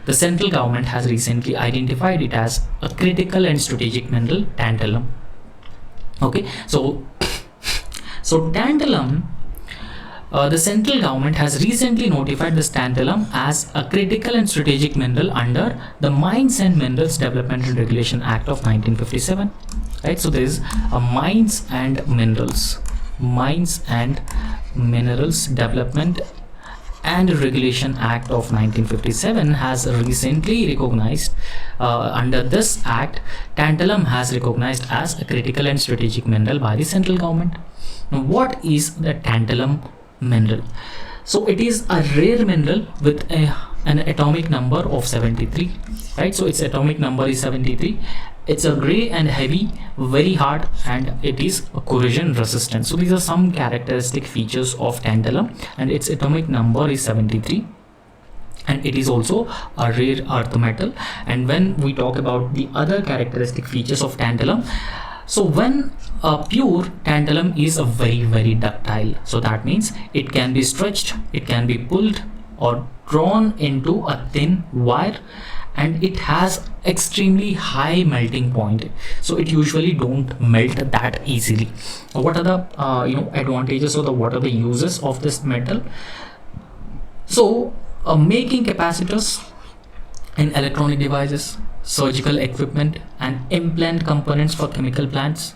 the central government has recently identified it as a critical and strategic mineral, tantalum. Okay, so tantalum, the central government has recently notified this tantalum as a critical and strategic mineral under the Mines and Minerals Development and Regulation Act of 1957, right? So there is a Mines and Minerals Development and Regulation Act of 1957 has recently recognized, under this act, tantalum has recognized as a critical and strategic mineral by the central government. Now, what is the tantalum mineral? So it is a rare mineral with an atomic number of 73, right? So its atomic number is 73. It's a gray and heavy, very hard, and it is corrosion resistant. So these are some characteristic features of tantalum, and its atomic number is 73. And it is also a rare earth metal. And when we talk about the other characteristic features of tantalum, so when pure tantalum is a very ductile, so that means it can be stretched, it can be pulled or drawn into a thin wire, and it has extremely high melting point, so it usually don't melt that easily. What are the advantages, or what are the uses of this metal? So making capacitors in electronic devices, surgical equipment, and implant components for chemical plants,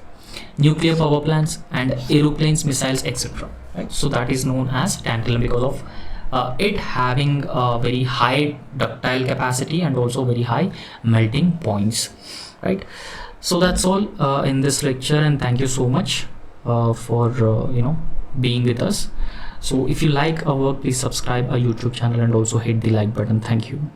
nuclear power plants, and aeroplanes, missiles, etc. Right? So that is known as tantalum because of it having a very high ductile capacity and also very high melting points, right? So that's all in this lecture, and thank you so much for being with us. So if you like our work, please subscribe our YouTube channel and also hit the like button. Thank you.